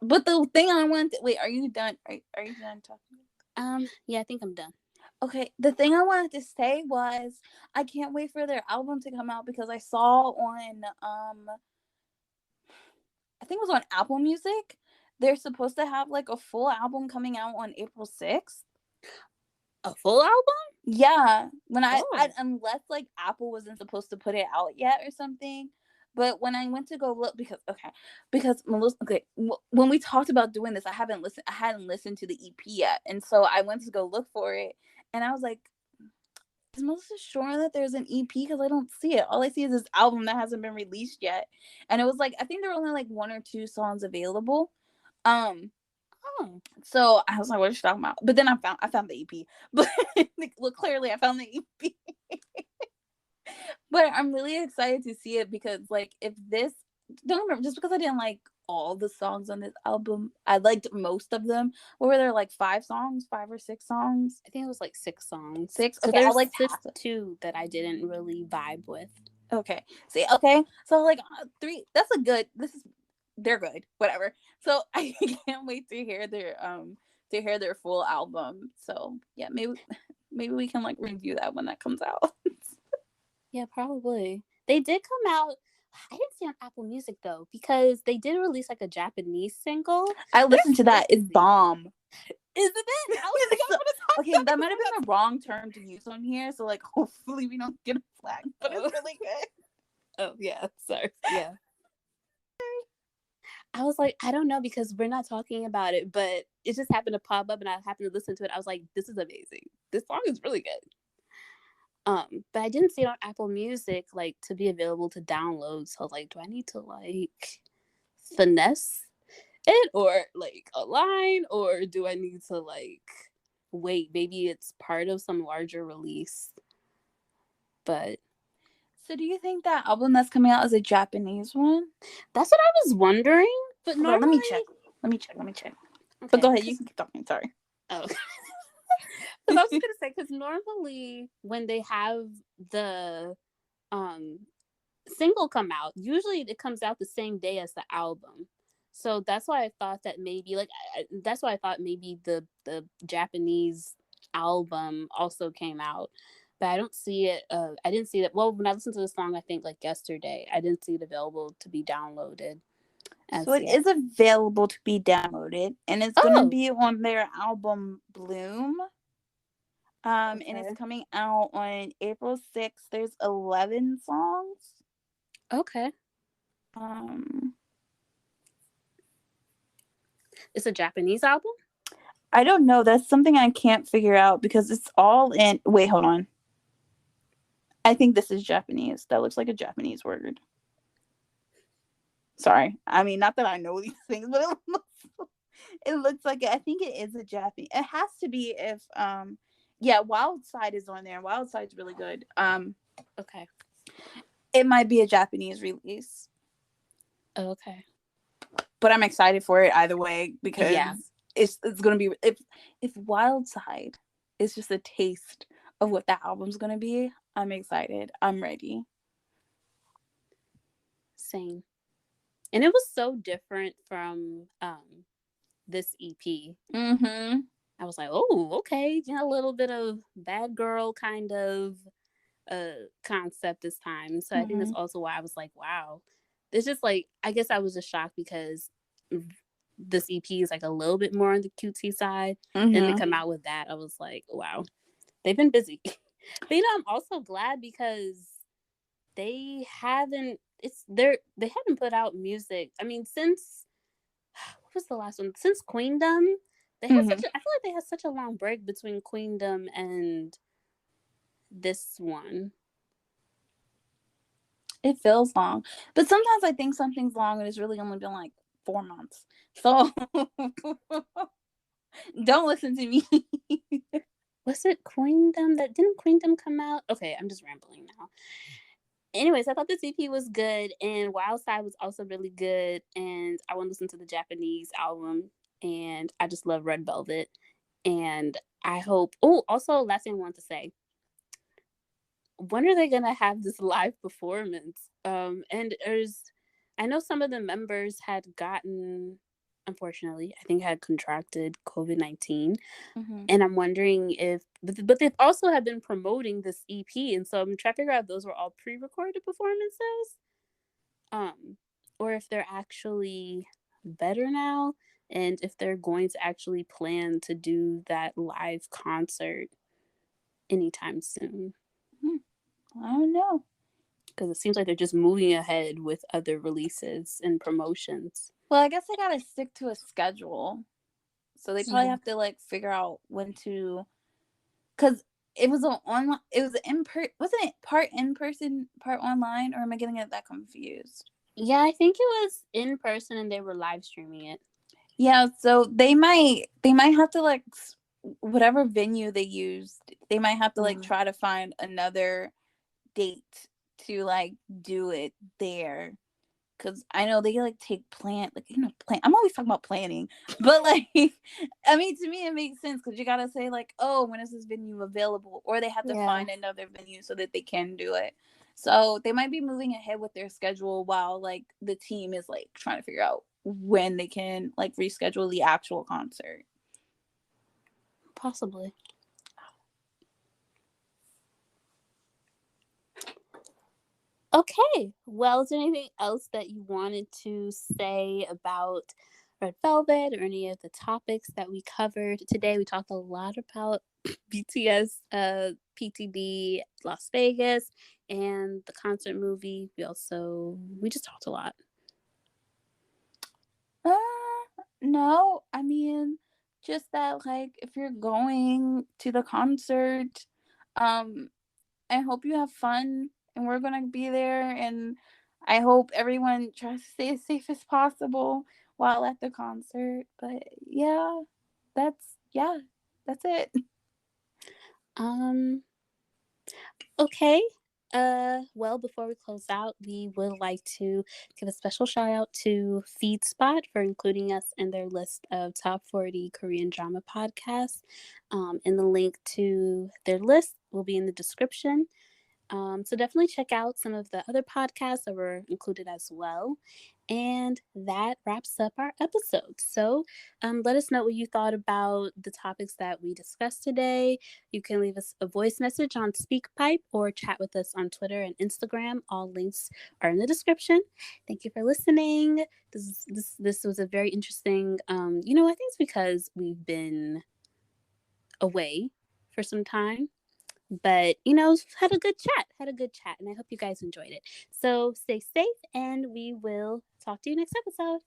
Speaker 1: But the thing I want to, wait, are you done? Are you done talking?
Speaker 2: Yeah, I think I'm done.
Speaker 1: Okay, the thing I wanted to say was I can't wait for their album to come out, because I saw on I think it was on Apple Music, they're supposed to have like a full album coming out on April 6th.
Speaker 2: A full album?
Speaker 1: Yeah, when I unless like Apple wasn't supposed to put it out yet or something. But when I went to go look, because Melissa, when we talked about doing this, I hadn't listened to the EP yet, and so I went to go look for it, and I was like, is Melissa sure that there's an EP? Because I don't see it. All I see is this album that hasn't been released yet, and it was like, I think there were only like 1 or 2 songs available. So I was like, what are you talking about? But then I found the EP. But well, clearly I found the EP. But I'm really excited to see it, because like, if this, don't remember, just because I didn't like all the songs on this album, I liked most of them. What were there, like 5 or 6 songs?
Speaker 2: I think it was like 6 songs.
Speaker 1: 6?
Speaker 2: So
Speaker 1: okay, I
Speaker 2: like 2 that I didn't really vibe with.
Speaker 1: Okay. See, okay. So like 3, that's a good, they're good, whatever. So I can't wait to hear their full album. So yeah, maybe we can like review that when that comes out.
Speaker 2: Yeah, probably. They did come out. I didn't see on Apple Music though, because they did release like a Japanese single.
Speaker 1: I listened to that. It's bomb.
Speaker 2: Isn't it?
Speaker 1: Okay, that might have been the wrong term to use on here, so like hopefully we don't get a flag. But it's really good.
Speaker 2: Oh yeah, sorry. Yeah. I was like, I don't know, because we're not talking about it, but it just happened to pop up and I happened to listen to it. I was like, this is amazing. This song is really good. But I didn't see it on Apple Music like to be available to download. So I was like, do I need to like finesse it or like a line, or do I need to like wait? Maybe it's part of some larger release. But
Speaker 1: so do you think that album that's coming out is a Japanese one?
Speaker 2: That's what I was wondering. But
Speaker 1: normally, let me check.
Speaker 2: Okay.
Speaker 1: But go ahead, you can keep talking. Sorry.
Speaker 2: Oh. Because I was gonna say, because normally when they have the single come out, usually it comes out the same day as the album. So that's why I thought that maybe that's why I thought maybe the Japanese album also came out. But I don't see it. I didn't see that. Well, when I listened to the song, I think like yesterday, I didn't see it available to be downloaded
Speaker 1: So
Speaker 2: as
Speaker 1: it
Speaker 2: yet.
Speaker 1: is available to be downloaded, and it's gonna
Speaker 2: Oh,
Speaker 1: be on their album Bloom. And it's
Speaker 2: okay,
Speaker 1: coming out on April 6th. There's 11 songs.
Speaker 2: okay.
Speaker 1: Um,
Speaker 2: It's a Japanese album.
Speaker 1: I don't know. That's something I can't figure out because it's all in. Wait, hold on. I think this is Japanese. That looks like a Japanese word. Sorry. I mean, not that I know these things, but it looks like it. I think it is a Japanese. It has to be if yeah, Wild Side is on there. Wild Side's really good.
Speaker 2: Okay,
Speaker 1: It might be a Japanese release,
Speaker 2: okay.
Speaker 1: but I'm excited for it either way because
Speaker 2: Yeah,
Speaker 1: it's gonna be if Wild Side is just a taste of what that album's gonna be. I'm excited. I'm ready.
Speaker 2: same. And it was so different from this EP.
Speaker 1: Mm-hmm.
Speaker 2: I was like, oh, okay, a little bit of bad girl kind of concept this time. So I think that's
Speaker 1: Mm-hmm.
Speaker 2: also why I was like, wow. It's just like, I guess I was just shocked because this EP is like a little bit more on the cutesy side. Then to
Speaker 1: Mm-hmm.
Speaker 2: come out with that, I was like, wow, they've been busy. But I'm also glad because they haven't they haven't put out music. I mean, since what was the last one? Since Queendom, they had
Speaker 1: Mm-hmm.
Speaker 2: such I feel like they had such a long break between Queendom and this one.
Speaker 1: It feels long, but sometimes I think something's long and it's really only been like 4 months. So don't listen to me.
Speaker 2: Was it Queendom that didn't Queendom come out? Okay, I'm just rambling now. Anyways, I thought the EP was good, and Wild Side was also really good. And I want to listen to the Japanese album, and I just love Red Velvet. And I hope. Oh, also, last thing I want to say: when are they gonna have this live performance? And I know some of the members had gotten, unfortunately, I think had contracted COVID-19,
Speaker 1: Mm-hmm.
Speaker 2: and I'm wondering if, but they've also have been promoting this EP, and so I'm trying to figure out if those were all pre-recorded performances, um, or if they're actually better now, and if they're going to actually plan to do that live concert anytime soon.
Speaker 1: I don't know.
Speaker 2: Because it seems like they're just moving ahead with other releases and promotions.
Speaker 1: Well, I guess I gotta stick to a schedule. So they probably
Speaker 2: Yeah.
Speaker 1: have to like figure out when to, because it was on online. It was wasn't it part in person, part online, or am I getting it that confused?
Speaker 2: Yeah, I think it was in person and they were live streaming it.
Speaker 1: Yeah, so they might have to like whatever venue they used, they might have to like
Speaker 2: Mm.
Speaker 1: try to find another date to like do it there. Cause I know they like take plan. I'm always talking about planning, but like, I mean, to me it makes sense because you gotta say like, oh, when is this venue available, or they have to
Speaker 2: Yeah,
Speaker 1: find another venue so that they can do it. So they might be moving ahead with their schedule while like the team is like trying to figure out when they can like reschedule the actual concert.
Speaker 2: possibly. Okay. Well, is there anything else that you wanted to say about Red Velvet or any of the topics that we covered today? We talked a lot about BTS, PTD Las Vegas, and the concert movie. We just talked a lot.
Speaker 1: Uh, no, I mean, just that like if you're going to the concert, um, I hope you have fun and we're gonna be there, and I hope everyone tries to stay as safe as possible while at the concert. But that's yeah, that's it.
Speaker 2: Um. Okay. Well, before we close out, we would like to give a special shout out to FeedSpot for including us in their list of top 40 Korean drama podcasts. And the link to their list will be in the description. So definitely check out some of the other podcasts that were included as well. And that wraps up our episode. So let us know what you thought about the topics that we discussed today. You can leave us a voice message on SpeakPipe or chat with us on Twitter and Instagram. All links are in the description. Thank you for listening. This was a very interesting. I think it's because we've been away for some time, but had a good chat, and I hope you guys enjoyed it. So stay safe, and we will talk to you next episode.